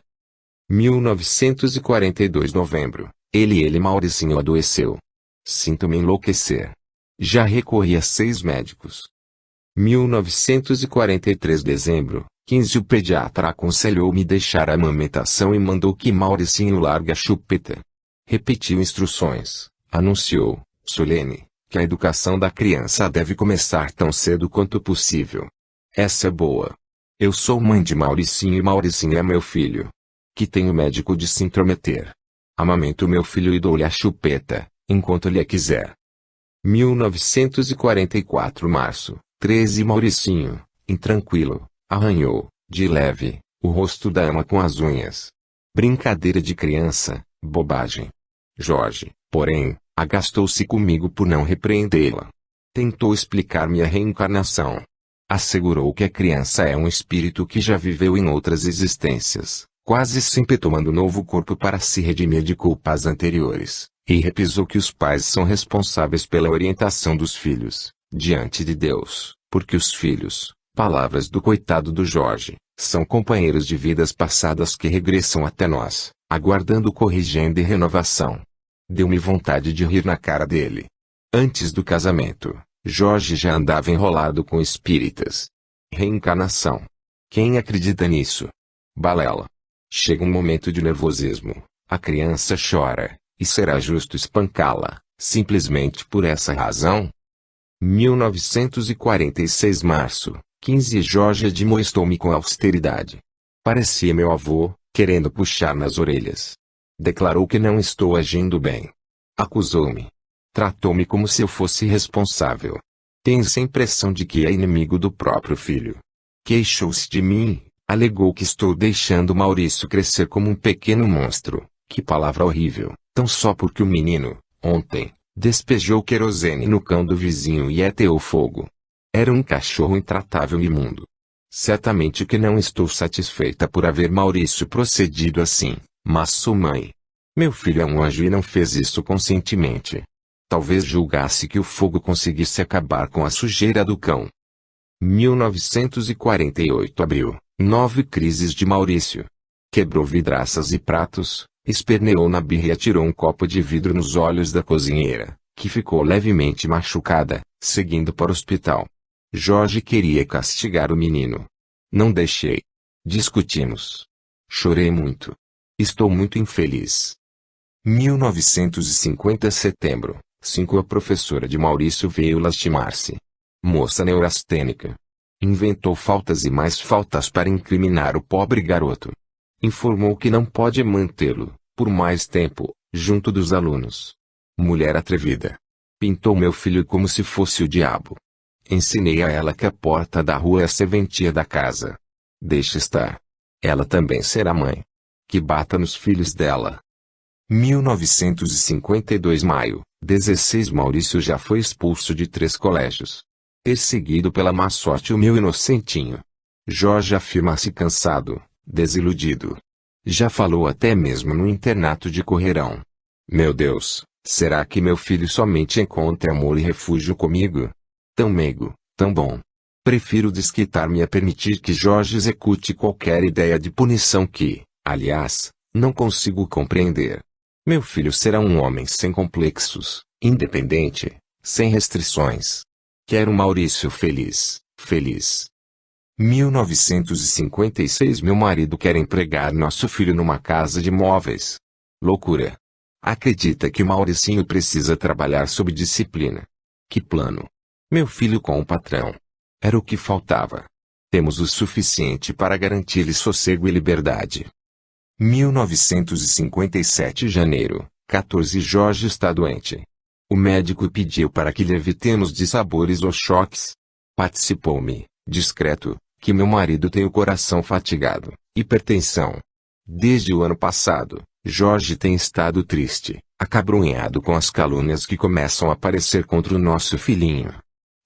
1942 Novembro. Ele Mauricinho adoeceu. Sinto-me enlouquecer. Já recorri a 6 médicos. 1943 dezembro, 15 O pediatra aconselhou-me deixar a amamentação e mandou que Mauricinho largue a chupeta. Repetiu instruções, anunciou, solene, que a educação da criança deve começar tão cedo quanto possível. Essa é boa. Eu sou mãe de Mauricinho e Mauricinho é meu filho. Que tenho médico de se intrometer. Amamento meu filho e dou-lhe a chupeta, enquanto lhe a quiser. 1944 março, 13 Mauricinho, intranquilo, arranhou, de leve, o rosto da ama com as unhas. Brincadeira de criança, bobagem. Jorge, porém, agastou-se comigo por não repreendê-la. Tentou explicar-me a reencarnação. Assegurou que a criança é um espírito que já viveu em outras existências, quase sempre tomando novo corpo para se redimir de culpas anteriores, e repisou que os pais são responsáveis pela orientação dos filhos, diante de Deus, porque os filhos, palavras do coitado do Jorge, são companheiros de vidas passadas que regressam até nós, aguardando corrigenda e renovação. Deu-me vontade de rir na cara dele. Antes do casamento, Jorge já andava enrolado com espíritas. Reencarnação. Quem acredita nisso? Balela. Chega um momento de nervosismo, a criança chora, e será justo espancá-la, simplesmente por essa razão? 1946 março, 15 Jorge admoestou-me com austeridade. Parecia meu avô, querendo puxar nas orelhas. Declarou que não estou agindo bem. Acusou-me. Tratou-me como se eu fosse responsável. Tem-se a impressão de que é inimigo do próprio filho. Queixou-se de mim, alegou que estou deixando Maurício crescer como um pequeno monstro. Que palavra horrível, tão só porque o menino, ontem, despejou querosene no cão do vizinho e ateou fogo. Era um cachorro intratável e imundo. Certamente que não estou satisfeita por haver Maurício procedido assim, mas sou mãe. Meu filho é um anjo e não fez isso conscientemente. Talvez julgasse que o fogo conseguisse acabar com a sujeira do cão. 1948 abril, 9 crises de Maurício. Quebrou vidraças e pratos, esperneou na birra e atirou um copo de vidro nos olhos da cozinheira, que ficou levemente machucada, seguindo para o hospital. Jorge queria castigar o menino. Não deixei. Discutimos. Chorei muito. Estou muito infeliz. 1950 setembro, 5 A professora de Maurício veio lastimar-se. Moça neurastênica. Inventou faltas e mais faltas para incriminar o pobre garoto. Informou que não pode mantê-lo, por mais tempo, junto dos alunos. Mulher atrevida. Pintou meu filho como se fosse o diabo. Ensinei a ela que a porta da rua é a serventia da casa. Deixa estar. Ela também será mãe. Que bata nos filhos dela. 1952 maio, 16 Maurício já foi expulso de 3 colégios. Perseguido pela má sorte o meu inocentinho. Jorge afirma-se cansado, desiludido. Já falou até mesmo no internato de Correirão. Meu Deus, será que meu filho somente encontra amor e refúgio comigo? Tão meigo, tão bom. Prefiro desquitar-me a permitir que Jorge execute qualquer ideia de punição que, aliás, não consigo compreender. Meu filho será um homem sem complexos, independente, sem restrições. Quero Maurício feliz, feliz. 1956 Meu marido quer empregar nosso filho numa casa de móveis. Loucura. Acredita que Mauricinho precisa trabalhar sob disciplina. Que plano. Meu filho com o patrão. Era o que faltava. Temos o suficiente para garantir-lhe sossego e liberdade. 1957 Janeiro, 14 Jorge está doente. O médico pediu para que lhe evitemos dissabores ou choques. Participou-me, discreto, que meu marido tem o coração fatigado, hipertensão. Desde o ano passado, Jorge tem estado triste, acabrunhado com as calúnias que começam a aparecer contra o nosso filhinho.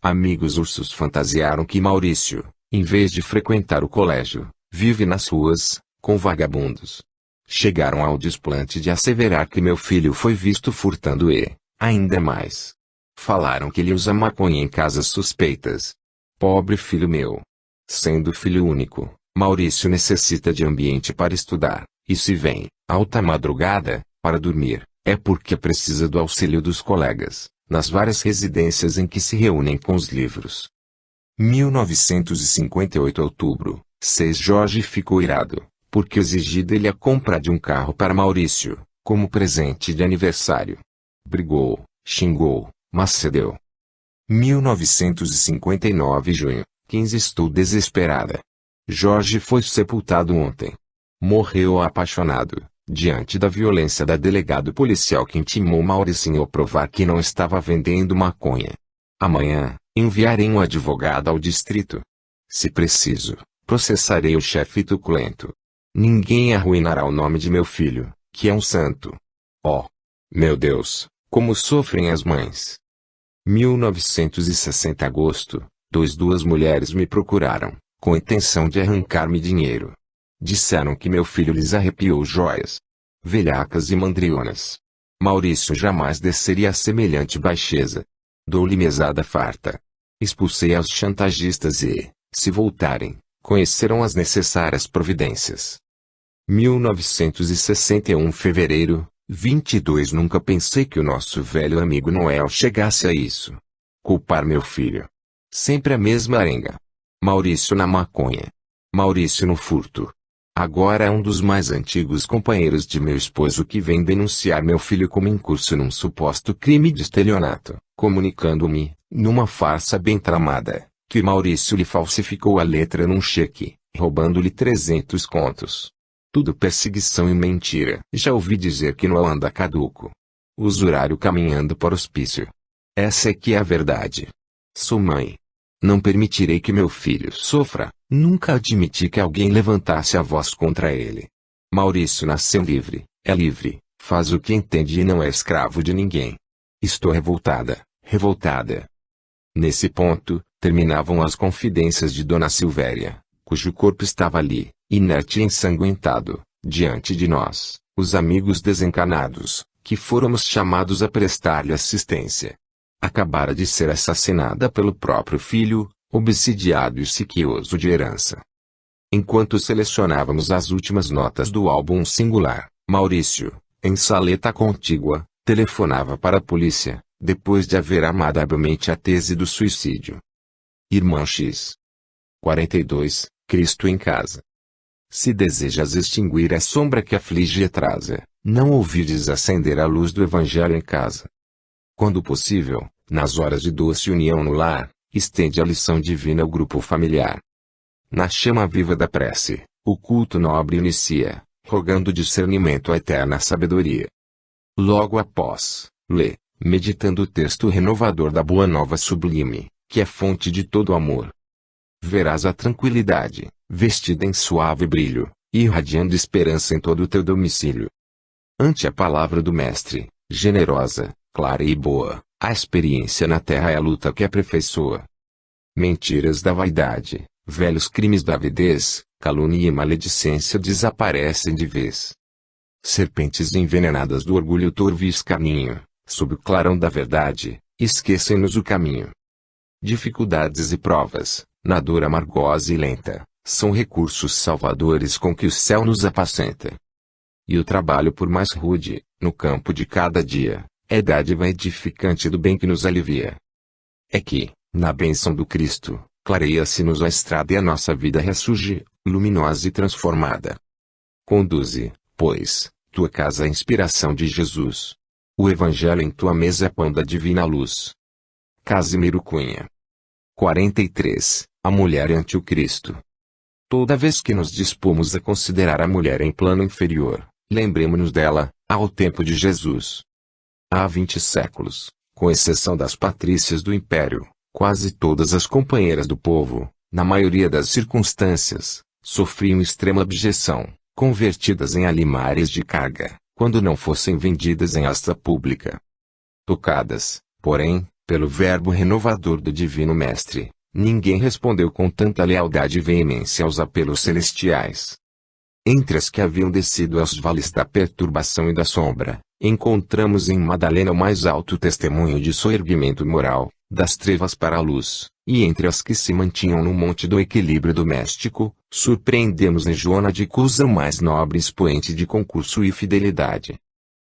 Amigos ursos fantasiaram que Maurício, em vez de frequentar o colégio, vive nas ruas, com vagabundos. Chegaram ao desplante de asseverar que meu filho foi visto furtando e, ainda mais, falaram que ele usa maconha em casas suspeitas. Pobre filho meu. Sendo filho único, Maurício necessita de ambiente para estudar, e se vem, alta madrugada, para dormir, é porque precisa do auxílio dos colegas, nas várias residências em que se reúnem com os livros. 1958 Outubro, 6 Jorge ficou irado, porque exigi dele a compra de um carro para Maurício, como presente de aniversário. Brigou, xingou, mas cedeu. 1959 Junho, 15 Estou desesperada. Jorge foi sepultado ontem. Morreu apaixonado, diante da violência da delegado policial que intimou Mauricinho a provar que não estava vendendo maconha. Amanhã, enviarei um advogado ao distrito. Se preciso, processarei o chefe truculento. Ninguém arruinará o nome de meu filho, que é um santo. Oh, meu Deus, como sofrem as mães. 1960 Agosto, duas mulheres me procuraram, com intenção de arrancar-me dinheiro. Disseram que meu filho lhes arrepiou joias. Velhacas e mandrionas. Maurício jamais desceria a semelhante baixeza. Dou-lhe mesada farta. Expulsei aos chantagistas e, se voltarem, conhecerão as necessárias providências. 1961 Fevereiro, 22 Nunca pensei que o nosso velho amigo Noel chegasse a isso. Culpar meu filho. Sempre a mesma arenga. Maurício na maconha. Maurício no furto. Agora é um dos mais antigos companheiros de meu esposo que vem denunciar meu filho como incurso num suposto crime de estelionato, comunicando-me, numa farsa bem tramada, que Maurício lhe falsificou a letra num cheque, roubando-lhe 300 contos. Tudo perseguição e mentira. Já ouvi dizer que Noel anda caduco. Usurário caminhando para o hospício. Essa é que é a verdade. Sou mãe. Não permitirei que meu filho sofra. Nunca admiti que alguém levantasse a voz contra ele. Maurício nasceu livre, é livre, faz o que entende e não é escravo de ninguém. Estou revoltada, revoltada. Nesse ponto, terminavam as confidências de Dona Silvéria, cujo corpo estava ali, inerte e ensanguentado, diante de nós, os amigos desencanados, que fôramos chamados a prestar-lhe assistência. Acabara de ser assassinada pelo próprio filho, obsidiado e sequioso de herança. Enquanto selecionávamos as últimas notas do álbum singular, Maurício, em saleta contígua, telefonava para a polícia, depois de haver amavelmente a tese do suicídio. Irmã X. 42, Cristo em casa. Se desejas extinguir a sombra que aflige e atrasa, não ouvides acender a luz do Evangelho em casa. Quando possível, nas horas de doce união no lar, estende a lição divina ao grupo familiar. Na chama viva da prece, o culto nobre inicia, rogando discernimento à eterna sabedoria. Logo após, lê, meditando o texto renovador da Boa Nova Sublime, que é fonte de todo amor. Verás a tranquilidade, vestida em suave brilho, irradiando esperança em todo o teu domicílio. Ante a palavra do Mestre, generosa, clara e boa, a experiência na terra é a luta que aperfeiçoa. Mentiras da vaidade, velhos crimes da avidez, calúnia e maledicência desaparecem de vez. Serpentes envenenadas do orgulho torvo e escarninho, sob o clarão da verdade, esquecem-nos o caminho. Dificuldades e provas, na dor amargosa e lenta, são recursos salvadores com que o céu nos apacenta. E o trabalho por mais rude, no campo de cada dia, é dádiva edificante do bem que nos alivia. É que, na bênção do Cristo, clareia-se-nos a estrada e a nossa vida ressurge, luminosa e transformada. Conduze, pois, tua casa à inspiração de Jesus. O Evangelho em tua mesa é pão da divina luz. Casimiro Cunha. 43. A mulher ante o Cristo. Toda vez que nos dispomos a considerar a mulher em plano inferior, lembremo-nos dela, ao tempo de Jesus. Há 20 séculos, com exceção das patrícias do Império, quase todas as companheiras do povo, na maioria das circunstâncias, sofriam extrema abjeção, convertidas em alimares de carga, quando não fossem vendidas em asta pública. Tocadas, porém, pelo verbo renovador do Divino Mestre, ninguém respondeu com tanta lealdade e veemência aos apelos celestiais. Entre as que haviam descido aos vales da perturbação e da sombra, encontramos em Madalena o mais alto testemunho de soerguimento moral, das trevas para a luz, e entre as que se mantinham no monte do equilíbrio doméstico, surpreendemos em Joana de Cusa o mais nobre expoente de concurso e fidelidade.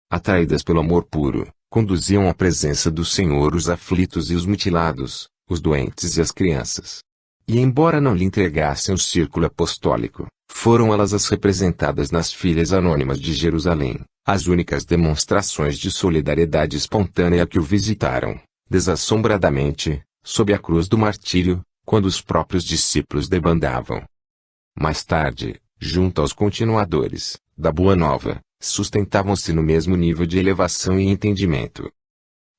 Atraídas pelo amor puro, conduziam à presença do Senhor os aflitos e os mutilados, os doentes e as crianças. E embora não lhe entregassem o círculo apostólico, foram elas as representadas nas filhas anônimas de Jerusalém, as únicas demonstrações de solidariedade espontânea que o visitaram, desassombradamente, sob a cruz do martírio, quando os próprios discípulos debandavam. Mais tarde, junto aos continuadores da Boa Nova, sustentavam-se no mesmo nível de elevação e entendimento.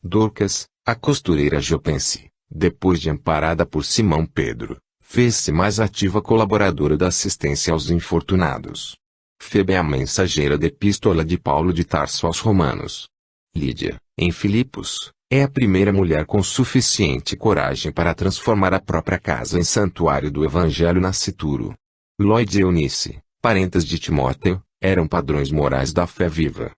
Dorcas, a costureira jopense, depois de amparada por Simão Pedro, fez-se mais ativa colaboradora da assistência aos infortunados. Febe a mensageira da epístola de Paulo de Tarso aos Romanos. Lídia, em Filipos, é a primeira mulher com suficiente coragem para transformar a própria casa em santuário do Evangelho nascituro. Lloyd e Eunice, parentas de Timóteo, eram padrões morais da fé viva.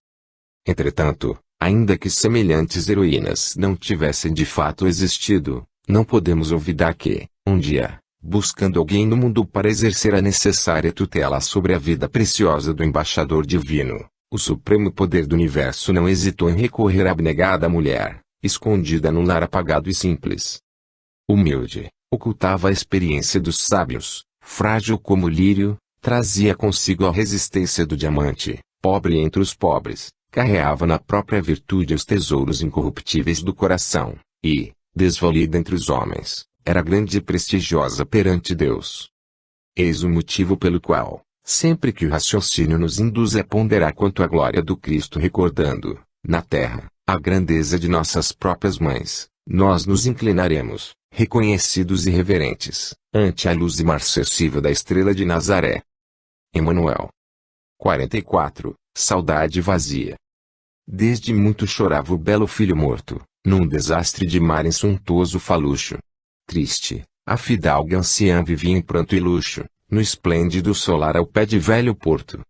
Entretanto, ainda que semelhantes heroínas não tivessem de fato existido, não podemos olvidar que, um dia, buscando alguém no mundo para exercer a necessária tutela sobre a vida preciosa do embaixador divino, o supremo poder do universo não hesitou em recorrer à abnegada mulher, escondida no lar apagado e simples. Humilde, ocultava a experiência dos sábios, frágil como o lírio, trazia consigo a resistência do diamante, pobre entre os pobres, carreava na própria virtude os tesouros incorruptíveis do coração, e, desvalida entre os homens, era grande e prestigiosa perante Deus. Eis o motivo pelo qual, sempre que o raciocínio nos induz a ponderar quanto à glória do Cristo recordando, na terra, a grandeza de nossas próprias mães, nós nos inclinaremos, reconhecidos e reverentes, ante a luz imarcessível da estrela de Nazaré. Emanuel. 44. Saudade vazia. Desde muito chorava o belo filho morto, num desastre de mar em suntuoso falucho. Triste, a fidalga anciã vivia em pranto e luxo, no esplêndido solar ao pé de velho porto.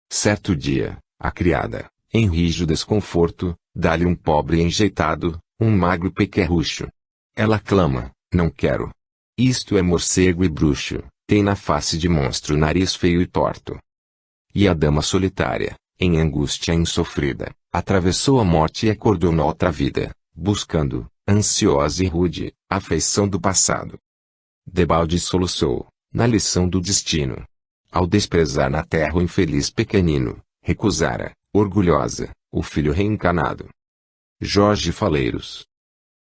Certo dia, a criada, em rijo desconforto, dá-lhe um pobre enjeitado, um magro pequerrucho. Ela clama, não quero. Isto é morcego e bruxo, tem na face de monstro nariz feio e torto. E a dama solitária, em angústia insofrida, atravessou a morte e acordou noutra vida, buscando, ansiosa e rude, a afeição do passado. Debalde soluçou, na lição do destino. Ao desprezar na terra o infeliz pequenino, recusara, orgulhosa, o filho reencarnado. Jorge Faleiros.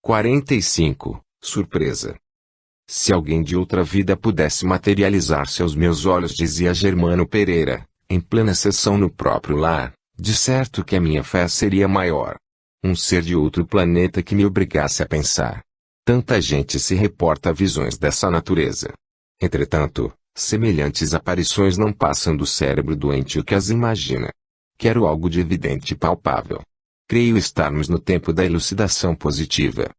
45. Surpresa. Se alguém de outra vida pudesse materializar-se aos meus olhos, dizia Germano Pereira, em plena sessão no próprio lar, de certo que a minha fé seria maior. Um ser de outro planeta que me obrigasse a pensar. Tanta gente se reporta a visões dessa natureza. Entretanto, semelhantes aparições não passam do cérebro doente o que as imagina. Quero algo de evidente e palpável. Creio estarmos no tempo da elucidação positiva.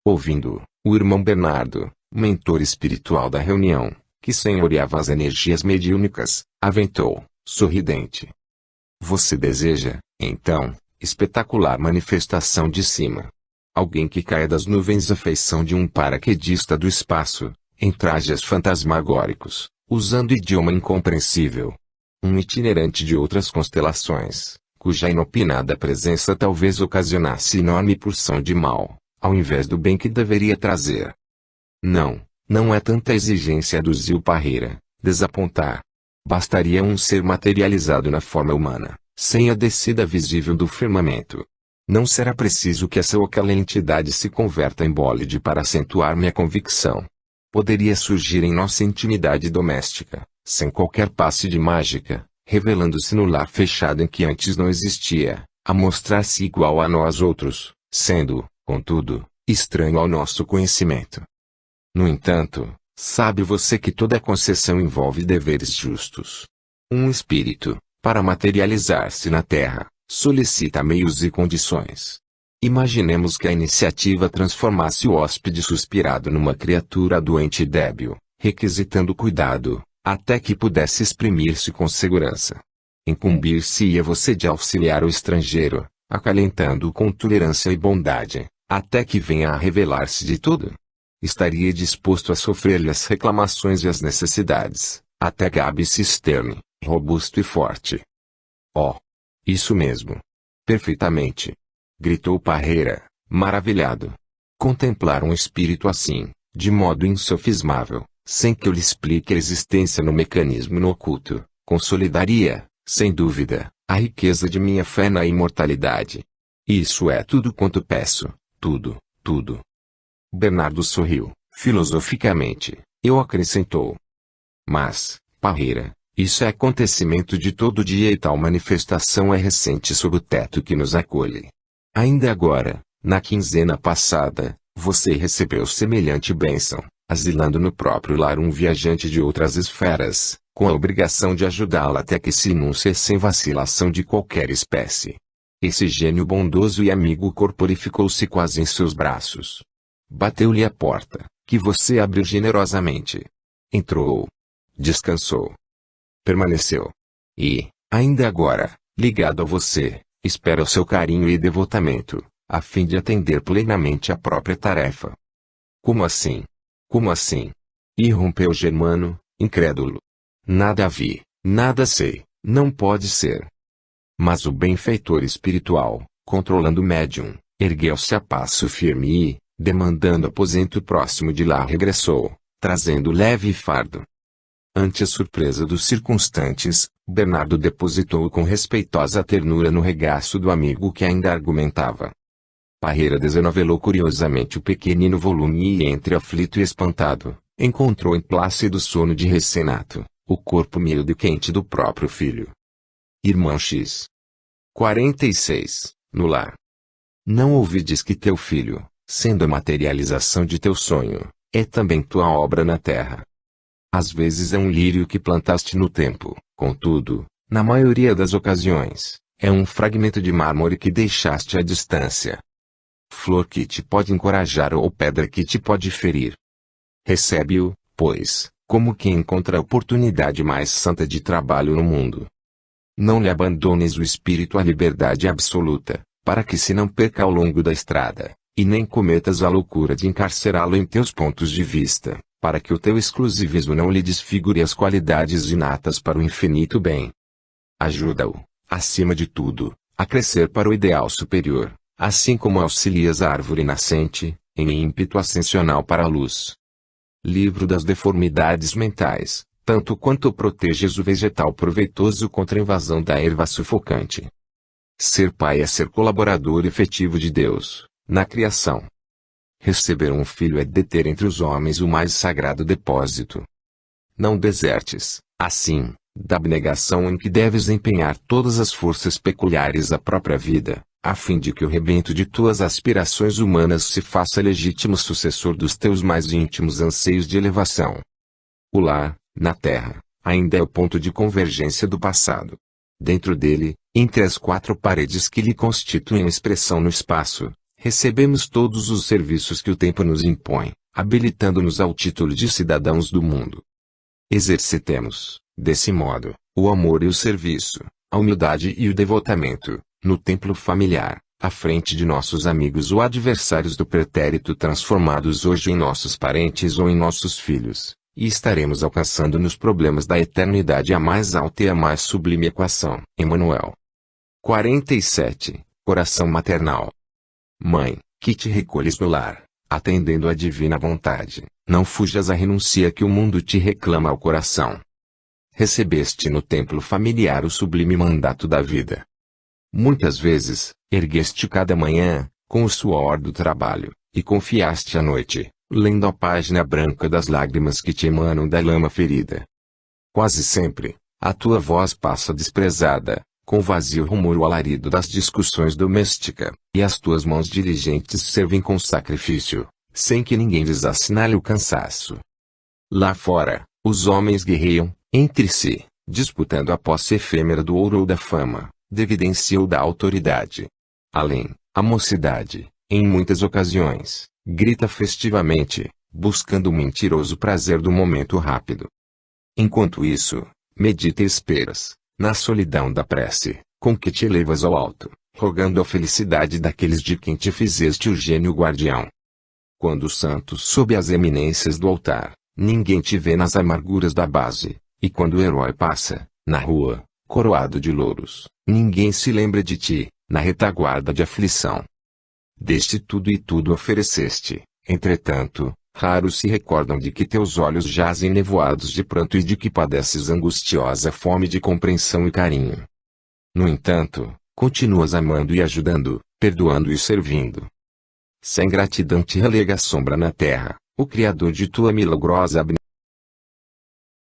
Ouvindo, o irmão Bernardo, mentor espiritual da reunião, que senhoreava as energias mediúnicas, aventou, sorridente. Você deseja, então, espetacular manifestação de cima. Alguém que caia das nuvens à feição de um paraquedista do espaço, em trajes fantasmagóricos, usando idioma incompreensível. Um itinerante de outras constelações, cuja inopinada presença talvez ocasionasse enorme porção de mal, ao invés do bem que deveria trazer. Não, não é tanta exigência, aduziu Parreira, desapontar. Bastaria um ser materializado na forma humana, sem a descida visível do firmamento. Não será preciso que essa ou aquela entidade se converta em bólide para acentuar minha convicção. Poderia surgir em nossa intimidade doméstica, sem qualquer passe de mágica, revelando-se no lar fechado em que antes não existia, a mostrar-se igual a nós outros, sendo, contudo, estranho ao nosso conhecimento. No entanto, sabe você que toda concessão envolve deveres justos. Um espírito, para materializar-se na Terra, solicita meios e condições. Imaginemos que a iniciativa transformasse o hóspede suspirado numa criatura doente e débil, requisitando cuidado, até que pudesse exprimir-se com segurança. Incumbir-se-ia você de auxiliar o estrangeiro, acalentando-o com tolerância e bondade, até que venha a revelar-se de tudo. Estaria disposto a sofrer-lhe as reclamações e as necessidades, até gabe-se externe, robusto e forte. Oh! Isso mesmo. Perfeitamente. Gritou Parreira, maravilhado. Contemplar um espírito assim, de modo insofismável, sem que eu lhe explique a existência no mecanismo no oculto, consolidaria, sem dúvida, a riqueza de minha fé na imortalidade. Isso é tudo quanto peço, tudo, tudo. Bernardo sorriu, filosoficamente, e acrescentou. Mas, Parreira, isso é acontecimento de todo dia e tal manifestação é recente sob o teto que nos acolhe. Ainda agora, na quinzena passada, você recebeu semelhante bênção, asilando no próprio lar um viajante de outras esferas, com a obrigação de ajudá-la até que se inuncie sem vacilação de qualquer espécie. Esse gênio bondoso e amigo corporificou-se quase em seus braços. Bateu-lhe a porta, que você abriu generosamente. Entrou. Descansou. Permaneceu. E, ainda agora, ligado a você, espera o seu carinho e devotamento, a fim de atender plenamente a própria tarefa. Como assim? Como assim? Irrompeu Germano, incrédulo. Nada vi, nada sei, não pode ser. Mas o benfeitor espiritual, controlando o médium, ergueu-se a passo firme e, demandando aposento próximo de lá regressou, trazendo leve fardo. Ante a surpresa dos circunstantes, Bernardo depositou-o com respeitosa ternura no regaço do amigo que ainda argumentava. Parreira desenovelou curiosamente o pequenino volume e entre aflito e espantado, encontrou em plácido sono de recém-nato, o corpo miúdo e quente do próprio filho. Irmão X. 46, no lar. Não ouvides que teu filho, sendo a materialização de teu sonho, é também tua obra na terra. Às vezes é um lírio que plantaste no tempo, contudo, na maioria das ocasiões, é um fragmento de mármore que deixaste à distância. Flor que te pode encorajar ou pedra que te pode ferir. Recebe-o, pois, como quem encontra a oportunidade mais santa de trabalho no mundo. Não lhe abandones o espírito à liberdade absoluta, para que se não perca ao longo da estrada, e nem cometas a loucura de encarcerá-lo em teus pontos de vista, para que o teu exclusivismo não lhe desfigure as qualidades inatas para o infinito bem. Ajuda-o, acima de tudo, a crescer para o ideal superior, assim como auxilias a árvore nascente, em ímpeto ascensional para a luz. Livro das deformidades mentais, tanto quanto proteges o vegetal proveitoso contra a invasão da erva sufocante. Ser pai é ser colaborador efetivo de Deus, na criação. Receber um filho é deter entre os homens o mais sagrado depósito. Não desertes, assim, da abnegação em que deves empenhar todas as forças peculiares à própria vida, a fim de que o rebento de tuas aspirações humanas se faça legítimo sucessor dos teus mais íntimos anseios de elevação. O lar, na terra, ainda é o ponto de convergência do passado. Dentro dele, entre as quatro paredes que lhe constituem expressão no espaço, recebemos todos os serviços que o tempo nos impõe, habilitando-nos ao título de cidadãos do mundo. Exercitemos, desse modo, o amor e o serviço, a humildade e o devotamento, no templo familiar, à frente de nossos amigos ou adversários do pretérito transformados hoje em nossos parentes ou em nossos filhos, e estaremos alcançando nos problemas da eternidade a mais alta e a mais sublime equação. Emmanuel. 47. Coração maternal. Mãe, que te recolhes no lar, atendendo à divina vontade, não fujas à renúncia que o mundo te reclama ao coração. Recebeste no templo familiar o sublime mandato da vida. Muitas vezes, ergueste cada manhã, com o suor do trabalho, e confiaste à noite, lendo a página branca das lágrimas que te emanam da lama ferida. Quase sempre, a tua voz passa desprezada, com vazio rumor o alarido das discussões domésticas, e as tuas mãos diligentes servem com sacrifício, sem que ninguém lhes assinale o cansaço. Lá fora, os homens guerreiam, entre si, disputando a posse efêmera do ouro ou da fama, da evidência ou da autoridade. Além, a mocidade, em muitas ocasiões, grita festivamente, buscando o mentiroso prazer do momento rápido. Enquanto isso, medita e esperas, na solidão da prece, com que te elevas ao alto, rogando a felicidade daqueles de quem te fizeste o gênio guardião. Quando o santo sob as eminências do altar, ninguém te vê nas amarguras da base, e quando o herói passa, na rua, coroado de louros, ninguém se lembra de ti, na retaguarda de aflição. Deste tudo e tudo ofereceste, entretanto, Raros se recordam de que teus olhos jazem nevoados de pranto e de que padeces angustiosa fome de compreensão e carinho. No entanto, continuas amando e ajudando, perdoando e servindo. Sem gratidão te relega à sombra na terra, o Criador de tua milagrosa